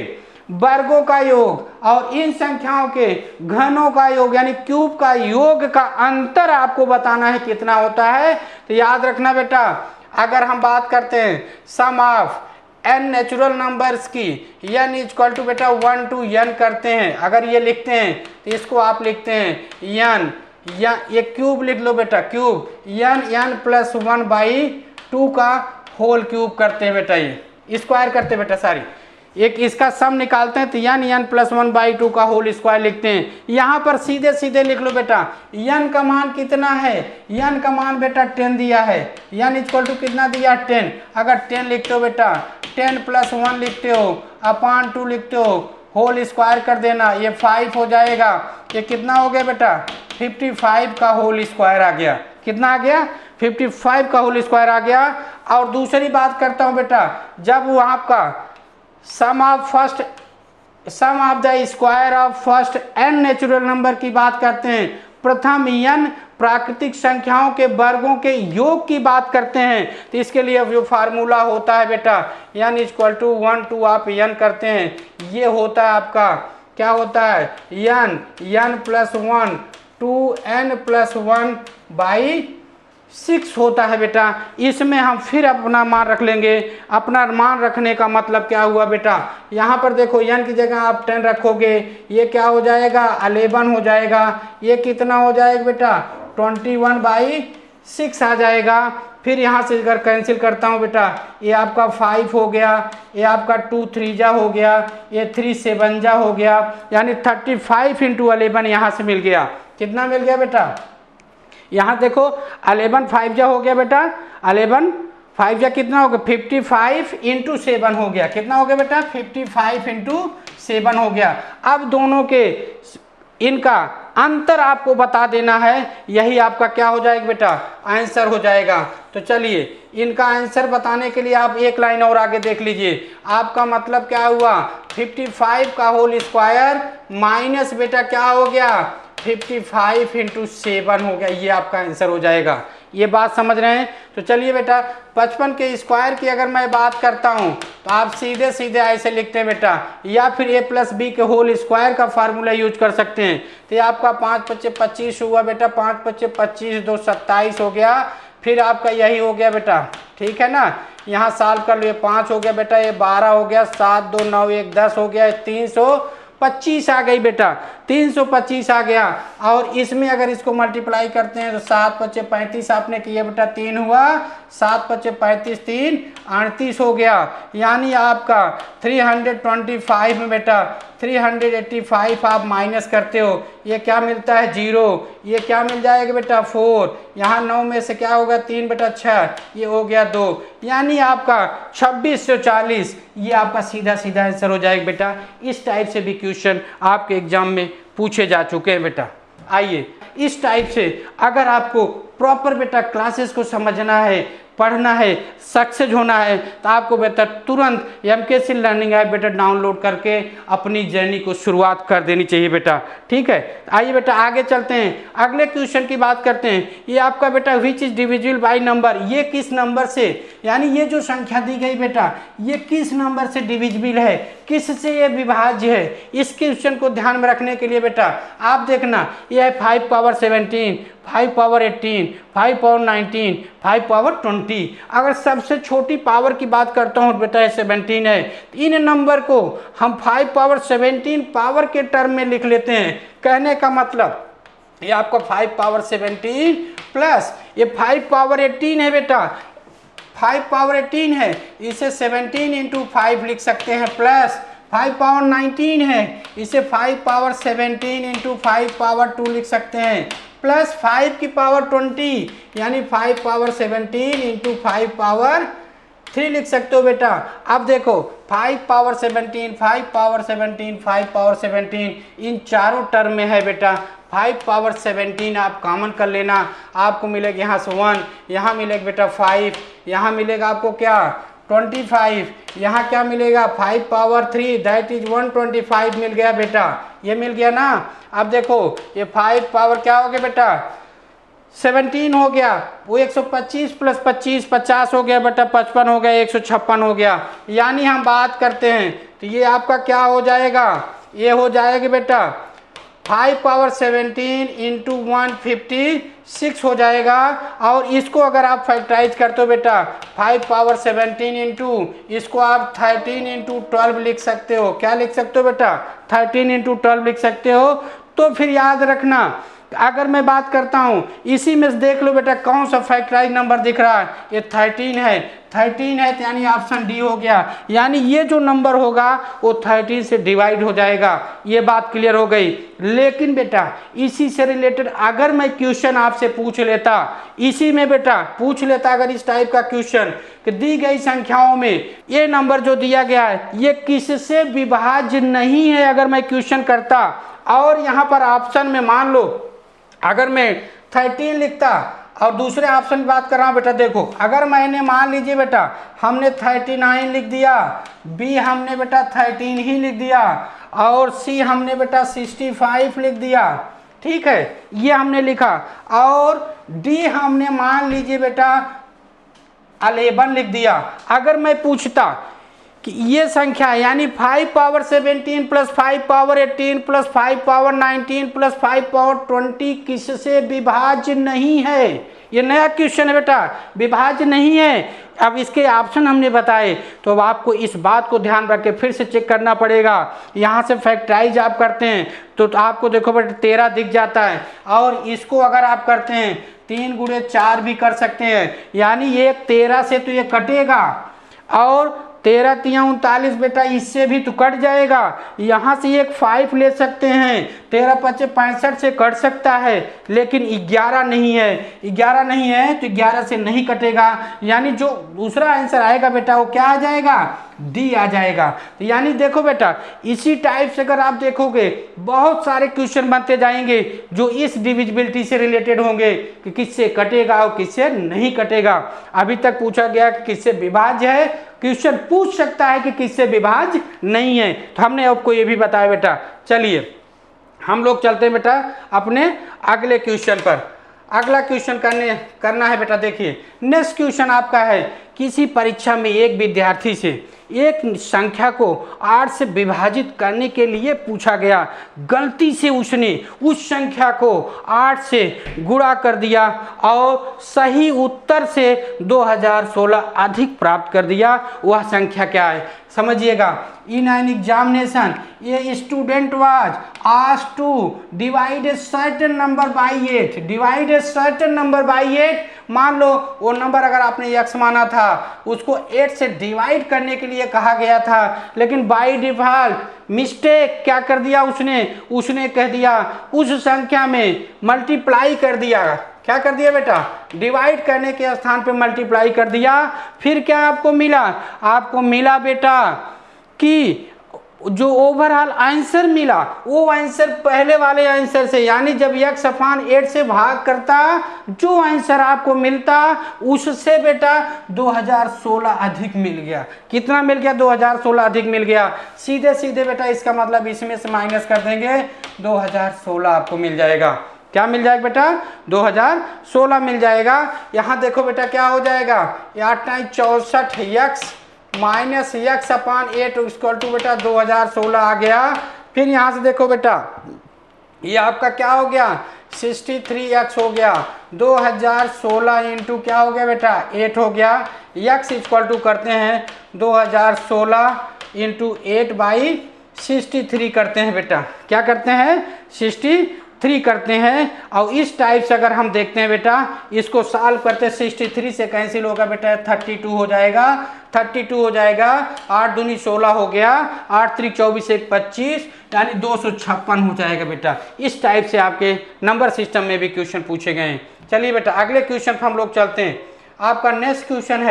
वर्गों का योग और इन संख्याओं के घनों का योग यानी क्यूब का योग का अंतर आपको बताना है कितना होता है। तो याद रखना बेटा, अगर हम बात करते हैं सम ऑफ n नेचुरल नंबर्स की, n इक्वल टू बेटा 1 to n करते हैं, अगर ये लिखते हैं तो इसको आप लिखते हैं n, या ये क्यूब लिख लो बेटा, क्यूब n प्लस 1/2 का होल क्यूब करते हैं बेटा, ये स्क्वायर करते हैं बेटा, सारी एक इसका सम निकालते हैं तो n प्लस 1/2 का होल स्क्वायर लिखते हैं। यहाँ पर सीधे सीधे लिख लो बेटा, n का मान कितना है? n का मान बेटा 10 दिया है, n इक्वल टू कितना दिया? 10। अगर 10 लिखते हो बेटा, 10 प्लस 1 लिखते हो अपॉन 2 लिखते हो, होल स्क्वायर कर देना, ये 5 हो जाएगा। ये कितना हो गया बेटा? 55 का होल स्क्वायर आ गया। कितना आ गया? 55 का होल स्क्वायर आ गया। और दूसरी बात करता हूँ बेटा, जब वो आपका sum of the square of first n natural number की बात करते हैं, प्रथम n प्राकृतिक संख्याओं के वर्गों के योग की बात करते हैं, तो इसके लिए जो फार्मूला होता है बेटा n इक्वल टू 1 to आप n करते हैं, ये होता है आपका क्या होता है? n प्लस 1 2n प्लस 1/6 होता है बेटा। इसमें हम फिर अपना मान रख लेंगे। अपना मान रखने का मतलब क्या हुआ बेटा? यहाँ पर देखो n की जगह आप 10 रखोगे, ये क्या हो जाएगा? 11 हो जाएगा। ये कितना हो जाएगा बेटा? 21/6 आ जाएगा। फिर यहाँ से अगर कैंसिल करता हूँ बेटा, ये आपका 5 हो गया, ये आपका 2 3 जा हो गया, ये 3 7 जा हो गया, यानी 35 × 11 यहाँ से मिल गया। कितना मिल गया बेटा? यहाँ देखो 11 5 जा हो गया बेटा, 11 5 जा कितना हो गया? 55 × 7 हो गया। कितना हो गया बेटा? 55 × 7 हो गया। अब दोनों के इनका अंतर आपको बता देना है, यही आपका क्या हो जाएगा बेटा? आंसर हो जाएगा। तो चलिए इनका आंसर बताने के लिए आप एक लाइन और आगे देख लीजिए। आपका मतलब क्या हुआ? 55 का होल स्क्वायर माइनस बेटा क्या हो गया? 55 × 7 हो गया। ये आपका आंसर हो जाएगा। ये बात समझ रहे हैं? तो चलिए बेटा 55 के स्क्वायर की अगर मैं बात करता हूँ तो आप सीधे सीधे ऐसे लिखते हैं बेटा, या फिर a + b के होल स्क्वायर का फार्मूला यूज कर सकते हैं। तो ये आपका 5 × 5 = 25 हुआ बेटा, 5 × 5 = 25, 2 27 हो गया। फिर आपका यही हो गया बेटा, ठीक है ना? यहाँ सॉल्व कर लो, 5 हो गया बेटा, ये 12 हो गया, 7 2 9 1 10 हो गया, 325 आ गई बेटा, 325 आ गया। और इसमें अगर इसको मल्टीप्लाई करते हैं तो 7 × 5 = 35 आपने किया बेटा, 3 हुआ 7 पचे 35, 3 38 हो गया। यानी आपका 325 में बेटा 385 आप माइनस करते हो, ये क्या मिलता है 0, ये क्या मिल जाएगा बेटा 4, यहाँ 9 में से क्या होगा 3 बटा 6, ये हो गया 2, यानी आपका 2640, ये आपका सीधा सीधा आंसर हो जाएगा बेटा। इस टाइप से भी क्वेश्चन आपके एग्जाम में पूछे जा चुके हैं बेटा। आइए इस टाइप से अगर आपको प्रॉपर बेटा क्लासेस को समझना है, पढ़ना है, सक्सेस होना है, तो आपको बेटा तुरंत MKC लर्निंग ऐप बेटा डाउनलोड करके अपनी जर्नी को शुरुआत कर देनी चाहिए बेटा। ठीक है, आइए बेटा आगे चलते हैं, अगले क्वेश्चन की बात करते हैं। ये आपका बेटा which is divisible by number, ये किस नंबर से, यानी ये जो संख्या दी गई बेटा ये किस नंबर से डिविजिबल है, किससे ये विभाज्य है। इस क्वेश्चन को ध्यान में रखने के लिए बेटा आप देखना, ये है 5 पावर 17, 5 पावर 18, 5 पावर 19, 5 पावर 20। अगर सबसे छोटी पावर की बात करता हूँ बेटा 17 है, इन नंबर को हम 5 पावर 17 पावर के टर्म में लिख लेते हैं। कहने का मतलब ये आपका 5 पावर 17 प्लस ये 5 पावर 18 है बेटा, 5 पावर 18 है, इसे 17 इंटू 5 लिख सकते हैं, प्लस 5 पावर 19 है, इसे 5 पावर 17 इंटू 5 पावर 2 लिख सकते हैं, प्लस 5 की पावर 20 यानी 5 पावर 17 इंटू 5 पावर 3 लिख सकते हो बेटा। अब देखो 5 पावर 17, 5 पावर 17, 5 पावर 17 इन चारों टर्म में है बेटा। 5 पावर 17 आप कॉमन कर लेना, आपको मिलेगा यहाँ से 1, यहाँ मिलेगा बेटा 5, यहाँ मिलेगा आपको क्या 25, यहाँ क्या मिलेगा 5 पावर 3 दैट इज 125 मिल गया बेटा, ये मिल गया ना। अब देखो ये 5 पावर क्या हो गया बेटा 17 हो गया, वो 125 प्लस 25 50 हो गया बेटा, 55 हो गया, 156 हो गया। यानी हम बात करते हैं तो ये आपका क्या हो जाएगा, ये हो जाएगा बेटा 5 पावर 17 इंटू 156 हो जाएगा। और इसको अगर आप फैक्टराइज करते हो बेटा 5 पावर 17 इंटू इसको आप 13 इंटू 12 लिख सकते हो। क्या लिख सकते हो बेटा 13 इंटू 12 लिख सकते हो। तो फिर याद रखना अगर मैं बात करता हूँ इसी में देख लो बेटा कौन सा फैक्टराइज नंबर दिख रहा है, ये 13 है, 13 है तो यानी ऑप्शन डी हो गया। यानी ये जो नंबर होगा वो 13 से डिवाइड हो जाएगा। ये बात क्लियर हो गई। लेकिन बेटा इसी से रिलेटेड अगर मैं क्वेश्चन आपसे पूछ लेता, इसी में बेटा पूछ लेता अगर इस टाइप का क्वेश्चन कि दी गई संख्याओं में ये नंबर जो दिया गया है ये किससे विभाज्य नहीं है, अगर मैं क्वेश्चन करता और यहाँ पर ऑप्शन में मान लो अगर मैं 13 लिखता और दूसरे ऑप्शन की बात कर रहा हूँ बेटा, देखो अगर मैंने मान लीजिए बेटा हमने 39 लिख दिया, बी हमने बेटा 13 ही लिख दिया और सी हमने बेटा 65 लिख दिया, ठीक है ये हमने लिखा, और डी हमने मान लीजिए बेटा 11 लिख दिया। अगर मैं पूछता कि ये संख्या यानी 5 power 17 plus 5 power 18 plus 5 power 19 plus 5 power 20 किससे विभाज्य नहीं है, ये नया क्वेश्चन है बेटा, विभाज्य नहीं है। अब इसके ऑप्शन हमने बताए तो अब आपको इस बात को ध्यान रख के फिर से चेक करना पड़ेगा। यहाँ से फैक्टराइज आप करते हैं तो आपको देखो बेटा 13 दिख जाता है, और इसको अगर आप करते हैं 3 गुणे 4 भी कर सकते हैं, यानी ये 13 से तो ये कटेगा और 13 तिया 39 बेटा इससे भी तो कट जाएगा। यहाँ से एक 5 ले सकते हैं, 13 पचे 65 से कट सकता है, लेकिन 11 नहीं है, 11 नहीं है तो 11 से नहीं कटेगा। यानी जो दूसरा आंसर आएगा बेटा वो क्या आ जाएगा, डी आ जाएगा। तो यानी देखो बेटा इसी टाइप से अगर आप देखोगे बहुत सारे क्वेश्चन बनते जाएंगे जो इस डिविजिबिलिटी से रिलेटेड होंगे कि किससे कटेगा और किससे नहीं कटेगा। अभी तक पूछा गया कि किससे विभाज्य है, क्वेश्चन पूछ सकता है कि किससे विभाज्य नहीं है, तो हमने आपको ये भी बताया बेटा। चलिए हम लोग चलते हैं बेटा अपने अगले क्वेश्चन पर। अगला क्वेश्चन करना है बेटा। देखिए नेक्स्ट क्वेश्चन आपका है, किसी परीक्षा में एक विद्यार्थी से एक संख्या को 8 से विभाजित करने के लिए पूछा गया, गलती से उसने उस संख्या को 8 से गुणा कर दिया और सही उत्तर से 2016 अधिक प्राप्त कर दिया। वह संख्या क्या है? समझिएगा। In an examination a student was asked to divide a certain number by 8, divide a certain number by 8। मान लो वो नंबर अगर आपने x माना था उसको 8 से डिवाइड करने के लिए कहा गया था, लेकिन बाई डिफॉल्ट मिस्टेक क्या कर दिया उसने कह दिया उस संख्या में मल्टीप्लाई कर दिया। क्या कर दिया बेटा? डिवाइड करने के स्थान पे मल्टीप्लाई कर दिया। फिर क्या आपको मिला? आपको मिला बेटा कि जो ओवरऑल आंसर मिला वो आंसर पहले वाले आंसर से, यानी जब x अपान 8 से भाग करता जो आंसर आपको मिलता उससे बेटा 2016 अधिक मिल गया। कितना मिल गया? 2016 अधिक मिल गया। सीधे सीधे बेटा इसका मतलब इसमें से माइनस कर देंगे 2016 आपको मिल जाएगा। क्या मिल जाएगा बेटा? 2016 मिल जाएगा। यहाँ देखो बेटा क्या हो जाएगा, 8 64 x minus x upon 8 equal to बेटा 2016 आ गया। फिर यहाँ से देखो बेटा ये आपका क्या हो गया, 63x हो गया। 2016 इंटू क्या हो गया बेटा? 8 हो गया। x इक्वल टू करते हैं 2016 इंटू 8 बाई 63 करते हैं बेटा। क्या करते हैं? 63 करते हैं। और इस टाइप से अगर हम देखते हैं बेटा इसको सॉल्व करते हैं, 63 से कैंसिल होगा बेटा 32 हो जाएगा, 32 हो जाएगा। 8 दूनी 16 हो गया, 8 3 24 1 25 यानी 256 हो जाएगा बेटा। इस टाइप से आपके नंबर सिस्टम में भी क्वेश्चन पूछे गए हैं। चलिए बेटा अगले क्वेश्चन पर हम लोग चलते हैं। आपका नेक्स्ट क्वेश्चन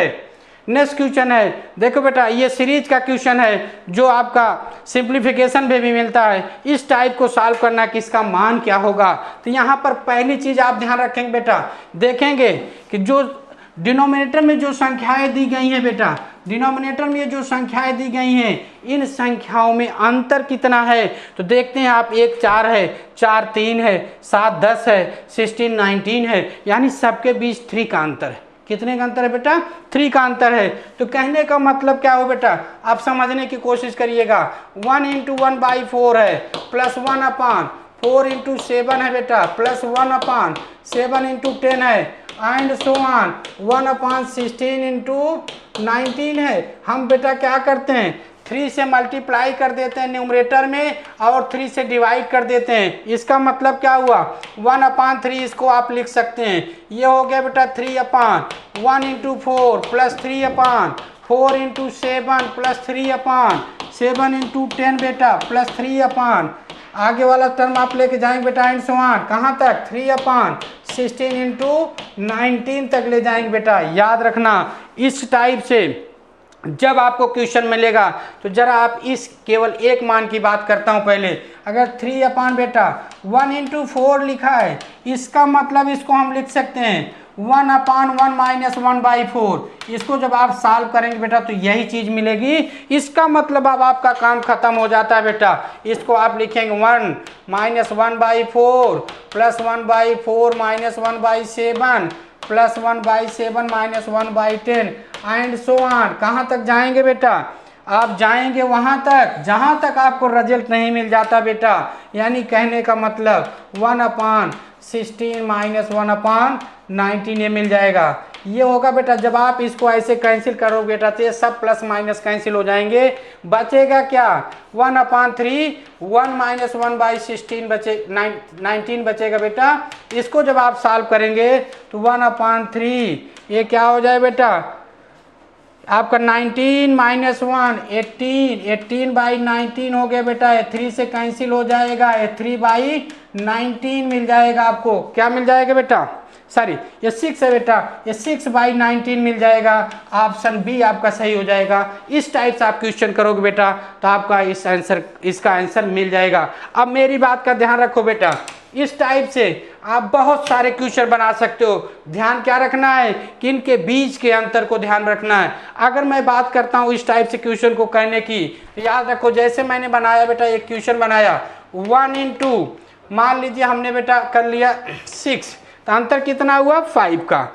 है, देखो बेटा ये सीरीज का क्वेश्चन है जो आपका सिंप्लीफिकेशन में भी मिलता है। इस टाइप को सॉल्व करना कि इसका मान क्या होगा। तो यहाँ पर पहली चीज आप ध्यान रखेंगे बेटा, देखेंगे कि जो डिनोमिनेटर में जो संख्याएं दी गई हैं बेटा, डिनोमिनेटर में जो संख्याएं दी गई हैं इन संख्याओं में अंतर कितना है। तो देखते हैं आप, 1 4 है, 4 3 है, 7 10 है, 16 19 है, यानी सबके बीच 3 का अंतर है। कितने का अंतर है बेटा? 3 का अंतर है। तो कहने का मतलब क्या हो बेटा, आप समझने की कोशिश करिएगा। 1 इंटू 1 बाई 4 है, प्लस 1 अपान 4 इंटू 7 है बेटा, प्लस 1 अपान 7 इंटू 10 है, and so on 1 upon 16 into 19 है। हम बेटा क्या करते हैं, 3 से मल्टीप्लाई कर देते हैं न्यूमरेटर में और 3 से डिवाइड कर देते हैं। इसका मतलब क्या हुआ, 1 अपान 3 इसको आप लिख सकते हैं। ये हो गया बेटा 3 अपान 1 इंटू 4 प्लस 3 अपान 4 इंटू 7 प्लस 3 अपान 7 इंटू 10 बेटा प्लस 3 अपान, आगे वाला टर्म आप लेके जाएंगे बेटा एंड सो ऑन, कहाँ तक? 3 अपान 16 इंटू 19 तक ले जाएंगे बेटा। याद रखना इस टाइप से जब आपको क्वेश्चन मिलेगा तो जरा आप इस केवल एक मान की बात करता हूं पहले। अगर 3 अपान बेटा 1 इंटू 4 लिखा है, इसका मतलब इसको हम लिख सकते हैं 1 अपान 1 माइनस 1 बाई 4। इसको जब आप सॉल्व करेंगे बेटा तो यही चीज मिलेगी। इसका मतलब अब आपका काम खत्म हो जाता है बेटा। इसको आप लिखेंगे 1 minus 1 by 4 plus 1 by 4 minus 1 by 7 plus 1 by 7 minus 1 by 10 and so on. कहाँ तक जाएंगे बेटा? आप जाएंगे वहां तक जहां तक आपको रिजल्ट नहीं मिल जाता बेटा। यानी कहने का मतलब 1 अपान 16 माइनस 1 अपान 19 ये मिल जाएगा। ये होगा बेटा जब आप इसको ऐसे कैंसिल करोगे बेटा तो ये सब प्लस माइनस कैंसिल हो जाएंगे। बचेगा क्या? 1 अपान 3 1 माइनस 1 बाई 16 बचे 19 बचेगा बेटा। इसको जब आप सॉल्व करेंगे तो 1 अपान 3 ये क्या हो जाए बेटा आपका 19 माइनस 1 18 बाई 19 हो गया बेटा। 3 से कैंसिल हो जाएगा, 3 बाई 19 मिल जाएगा आपको। क्या मिल जाएगा बेटा? सॉरी ये 6 है बेटा, ये 6 बाई 19 मिल जाएगा। ऑप्शन बी आपका सही हो जाएगा। इस टाइप से आप क्वेश्चन करोगे बेटा तो आपका इसका आंसर मिल जाएगा। अब मेरी बात का ध्यान रखो बेटा, इस टाइप से आप बहुत सारे क्वेश्चन बना सकते हो। ध्यान क्या रखना है कि इनके बीच के अंतर को ध्यान रखना है। अगर मैं बात करता हूँ इस टाइप से क्वेश्चन को करने की, याद रखो जैसे मैंने बनाया बेटा एक क्वेश्चन बनाया 1 इंटू मान लीजिए हमने बेटा कर लिया 6 तो अंतर कितना हुआ 5 का।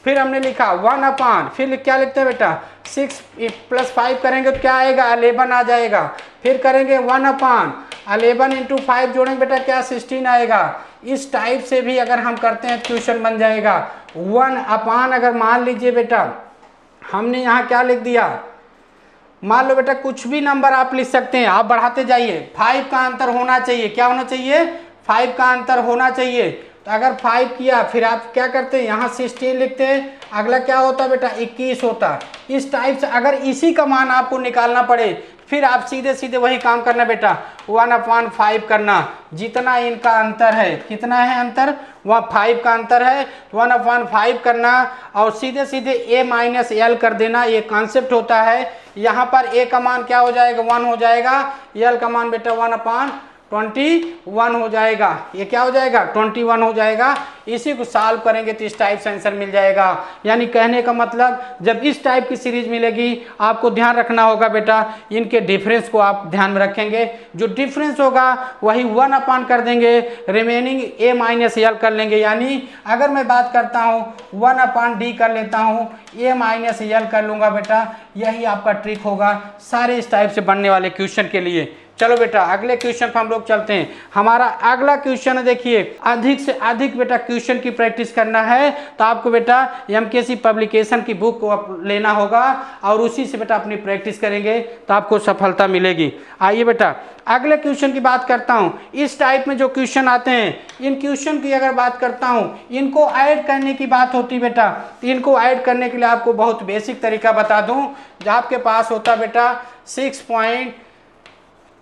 फिर हमने लिखा 1 अपान, फिर क्या लिखते हैं बेटा 6 प्लस 5 करेंगे तो क्या आएगा 11 आ जाएगा। फिर करेंगे 1 अपान 11 इंटू 5 जोड़ेंगे बेटा क्या 16 आएगा। इस टाइप से भी अगर हम करते हैं क्वेश्चन बन जाएगा 1 अपान, अगर मान लीजिए बेटा हमने यहाँ क्या लिख दिया मान लो बेटा कुछ भी नंबर आप लिख सकते हैं, आप बढ़ाते जाइए, 5 का अंतर होना चाहिए, क्या होना चाहिए, 5 का अंतर होना चाहिए। तो अगर 5 किया फिर आप क्या करते हैं, यहाँ 16 लिखते हैं, अगला क्या होता है बेटा 21 होता। इस टाइप से अगर इसी का मान आपको निकालना पड़े फिर आप सीधे सीधे वही काम करना बेटा, 1/5 करना, जितना इनका अंतर है, कितना है अंतर, वह 5 का अंतर है, 1/5 करना और सीधे सीधे a माइनस एल कर देना, ये कॉन्सेप्ट होता है। यहाँ पर a का मान क्या हो जाएगा, 1 हो जाएगा, l का मान बेटा 1/21 हो जाएगा, ये क्या हो जाएगा 21 हो जाएगा। इसी को सॉल्व करेंगे तो इस टाइप से आंसर मिल जाएगा। यानी कहने का मतलब जब इस टाइप की सीरीज मिलेगी आपको ध्यान रखना होगा बेटा, इनके डिफरेंस को आप ध्यान में रखेंगे, जो डिफरेंस होगा वही 1 कर देंगे, रिमेनिंग a माइनस एल कर लेंगे। यानी अगर मैं बात करता हूँ 1/d कर लेता हूँ, a माइनस एल कर लूँगा बेटा, यही आपका ट्रिक होगा सारे इस टाइप से बनने वाले क्वेश्चन के लिए। चलो बेटा अगले क्वेश्चन पर हम लोग चलते हैं। हमारा अगला क्वेश्चन है, देखिए अधिक से अधिक बेटा क्वेश्चन की प्रैक्टिस करना है तो आपको बेटा एमकेसी पब्लिकेशन की बुक को लेना होगा और उसी से बेटा अपनी प्रैक्टिस करेंगे तो आपको सफलता मिलेगी। आइए बेटा अगले क्वेश्चन की बात करता हूँ। इस टाइप में जो क्वेश्चन आते हैं, इन क्वेश्चन की अगर बात करता हूँ, इनको ऐड करने की बात होती बेटा, इनको ऐड करने के लिए आपको बहुत बेसिक तरीका बता दूँ। जो आपके पास होता बेटा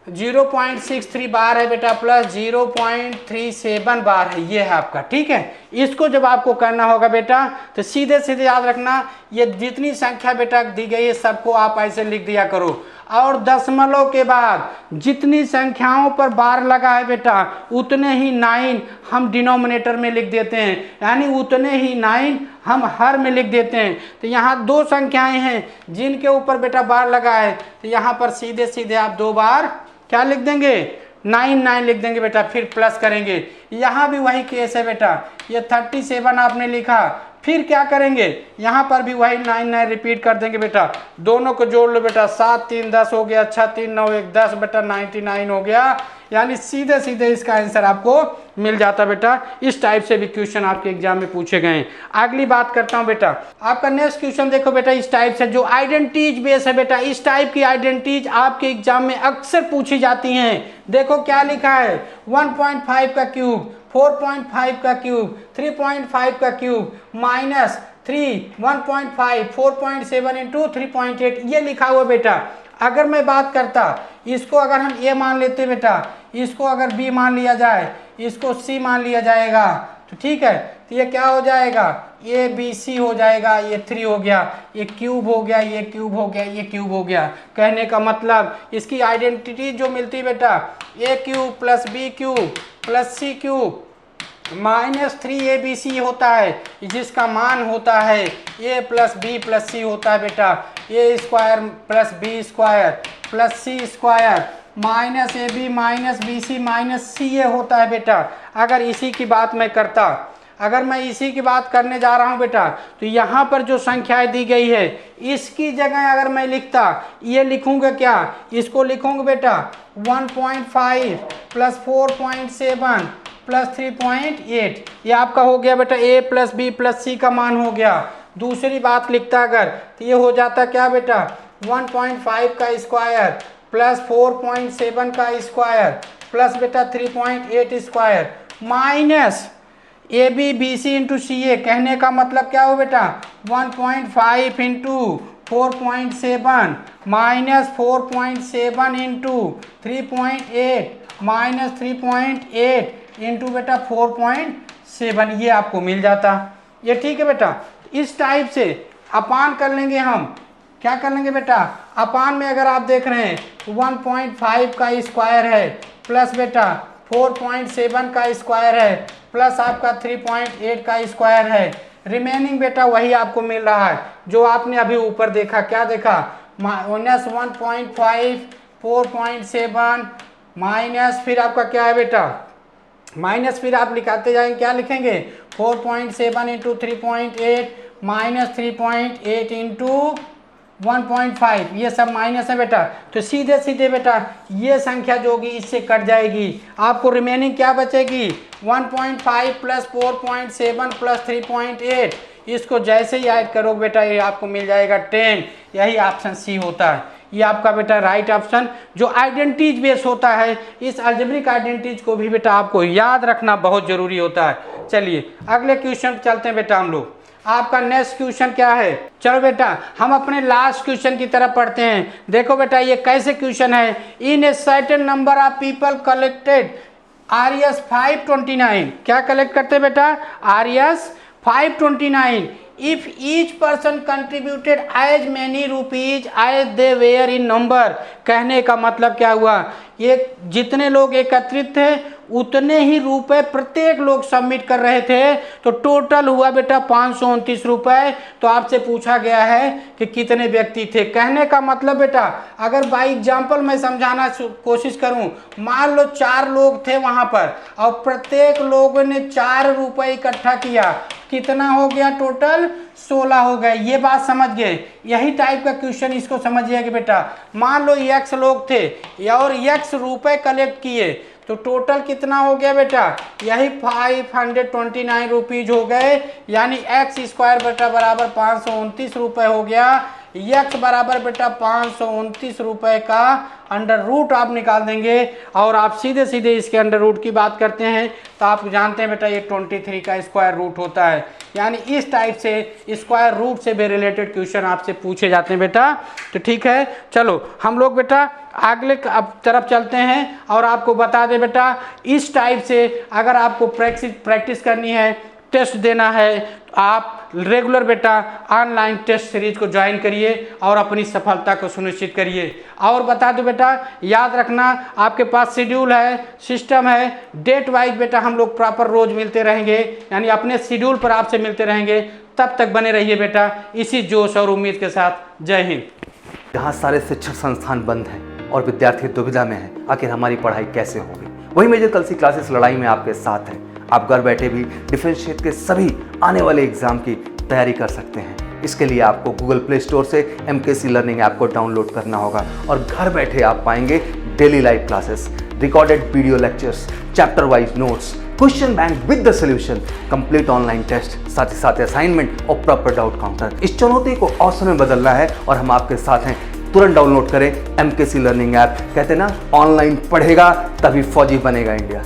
0.63 बार है बेटा प्लस 0.37 बार है, ये है आपका, ठीक है। इसको जब आपको करना होगा बेटा तो सीधे सीधे याद रखना, ये जितनी संख्या बेटा दी गई है सबको आप ऐसे लिख दिया करो, और दशमलव के बाद जितनी संख्याओं पर बार लगा है बेटा उतने ही 9 हम डिनोमिनेटर में लिख देते हैं, यानी उतने ही 9 हम हर में लिख देते हैं। तो यहाँ 2 संख्याएं हैं जिनके ऊपर बेटा बार लगा है, तो यहाँ पर सीधे सीधे आप 2 बार क्या लिख देंगे, 9 लिख देंगे बेटा, फिर प्लस करेंगे। यहाँ भी वही केस है बेटा, ये 37 आपने लिखा, फिर क्या करेंगे, यहाँ पर भी वही 9 रिपीट कर देंगे बेटा, दोनों को जोड़ लो बेटा, 7 3 10 हो गया, 6 3 9 1 10 बेटा 99 हो गया। यानी सीधे सीधे इसका आंसर आपको मिल जाता बेटा। इस टाइप से भी क्वेश्चन आपके एग्जाम में पूछे गए हैं। अगली बात करता हूँ बेटा, आपका नेक्स्ट क्वेश्चन देखो बेटा, इस टाइप से जो आइडेंटिटीज बेस है बेटा, इस टाइप की आइडेंटिटीज आपके एग्जाम में अक्सर पूछी जाती हैं। देखो क्या लिखा है, 1.5 का क्यूब, 4.5 का क्यूब, 3.5 का क्यूब, माइनस 3, 1.5, 4.7 इंटू 3.8, ये लिखा हुआ बेटा। अगर मैं बात करता, इसको अगर हम a मान लेते बेटा, इसको अगर b मान लिया जाए, इसको c मान लिया जाएगा, तो ठीक है, तो ये क्या हो जाएगा, a b c हो जाएगा, ये 3 हो गया, ये क्यूब हो गया, ये क्यूब हो गया, ये क्यूब हो गया। कहने का मतलब इसकी आइडेंटिटी जो मिलती है बेटा, a cube plus b cube plus c cube minus 3abc होता है, जिसका मान होता है a plus b plus c होता है बेटा, a square plus b square plus c square minus ab minus bc minus c ये होता है बेटा। अगर इसी की बात मैं करता, अगर मैं इसी की बात करने जा रहा हूँ बेटा, तो यहाँ पर जो संख्याएं दी गई है इसकी जगह अगर मैं लिखता, ये लिखूंगा क्या, इसको लिखूंगा बेटा 1.5 प्लस 4.7 प्लस 3.8, ये आपका हो गया बेटा a plus b plus c का मान हो गया। दूसरी बात लिखता अगर, तो ये हो जाता क्या बेटा, 1.5 का स्क्वायर प्लस 4.7 का स्क्वायर प्लस बेटा 3.8 square minus A B B C into C A. कहने का मतलब क्या हो बेटा, 1.5 into 4.7 minus 4.7 into 3.8 minus 3.8 into बेटा 4.7, ये आपको मिल जाता। ये ठीक है बेटा। इस टाइप से अपान कर लेंगे हम, क्या कर लेंगे बेटा, अपान में अगर आप देख रहे हैं 1.5 का स्क्वायर है प्लस बेटा 4.7 का स्क्वायर है प्लस आपका 3.8 का स्क्वायर है, रिमेनिंग बेटा वही आपको मिल रहा है जो आपने अभी ऊपर देखा। क्या देखा, माइनस 1.5 4.7 माइनस फिर आपका क्या है बेटा, माइनस फिर आप लिखाते जाएंगे, क्या लिखेंगे 4.7 इंटू 3.8 माइनस 3.8 इंटू 1.5, ये सब माइनस है बेटा। तो सीधे सीधे बेटा ये संख्या जो होगी इससे कट जाएगी, आपको रिमेनिंग क्या बचेगी 1.5 प्लस 4.7 प्लस 3.8। इसको जैसे ही ऐड करोगे बेटा ये आपको मिल जाएगा 10, यही ऑप्शन सी होता है। ये आपका बेटा राइट ऑप्शन। जो आइडेंटिटीज बेस होता है, इस अलजेब्रिक आइडेंटिटीज को भी बेटा आपको याद रखना बहुत जरूरी होता है। चलिए अगले क्वेश्चन चलते हैं बेटा हम लोग। आपका नेक्स्ट क्वेश्चन क्या है? चलो बेटा हम अपने लास्ट क्वेश्चन की तरफ पढ़ते हैं। देखो बेटा ये कैसे क्वेश्चन है। In a certain number of people collected RS 529, क्या कलेक्ट करते हैं बेटा? RS 529। If each person contributed as many rupees as they were in number, कहने का मतलब क्या हुआ? ये जितने लोग एकत्रित थे उतने ही रुपए प्रत्येक लोग सबमिट कर रहे थे, तो टोटल हुआ बेटा 529 रुपए। तो आपसे पूछा गया है कि कितने व्यक्ति थे। कहने का मतलब बेटा अगर बाई एग्जाम्पल मैं समझाना कोशिश करूं, मान लो 4 लोग थे वहां पर और प्रत्येक लोगों ने 4 रुपए इकट्ठा किया, कितना हो गया? टोटल 16 हो गए। ये बात समझ गए? यही टाइप का क्वेश्चन इसको समझिएगा बेटा। मान लो x लोग थे और x रुपए कलेक्ट किए, तो टोटल कितना हो गया बेटा? यही 529 रुपीज हो गए, यानी एक्स स्क्वायर बेटा बराबर 529 रुपए हो गया। x बराबर बेटा 529 रुपए का अंडर रूट आप निकाल देंगे और आप सीधे सीधे इसके अंडर रूट की बात करते हैं तो आप जानते हैं बेटा ये 23 का स्क्वायर रूट होता है। यानी इस टाइप से स्क्वायर रूट से भी रिलेटेड क्वेश्चन आपसे पूछे जाते हैं बेटा। तो ठीक है, चलो हम लोग बेटा अगले तरफ चलते हैं और आपको बता दें बेटा इस टाइप से अगर आपको प्रैक्टिस करनी है, टेस्ट देना है, तो आप रेगुलर बेटा ऑनलाइन टेस्ट सीरीज को ज्वाइन करिए और अपनी सफलता को सुनिश्चित करिए। और बता दो बेटा याद रखना आपके पास शेड्यूल है, सिस्टम है, डेट वाइज बेटा हम लोग प्रॉपर रोज मिलते रहेंगे, यानी अपने शेड्यूल पर आपसे मिलते रहेंगे। तब तक बने रहिए बेटा इसी जोश और उम्मीद के साथ। जय हिंद। जहाँ सारे शिक्षण संस्थान बंद हैं और विद्यार्थी दुविधा में हैं, आखिर हमारी पढ़ाई कैसे होगी, वही मेजर कलसी क्लासेस लड़ाई में आपके साथ है। आप घर बैठे भी डिफेंस क्षेत्र के सभी आने वाले एग्जाम की तैयारी कर सकते हैं। इसके लिए आपको गूगल प्ले स्टोर से MKC लर्निंग ऐप को डाउनलोड करना होगा और घर बैठे आप पाएंगे daily live classes, recorded video lectures, chapter wise notes, question bank with the solution, complete online test, साथ ही साथ असाइनमेंट और प्रॉपर डाउट काउंटर। इस चुनौती को अवसर में बदलना है और हम आपके साथ हैं। तुरंत डाउनलोड करें MKC लर्निंग ऐप। कहते हैं ना, ऑनलाइन पढ़ेगा तभी फौजी बनेगा इंडिया।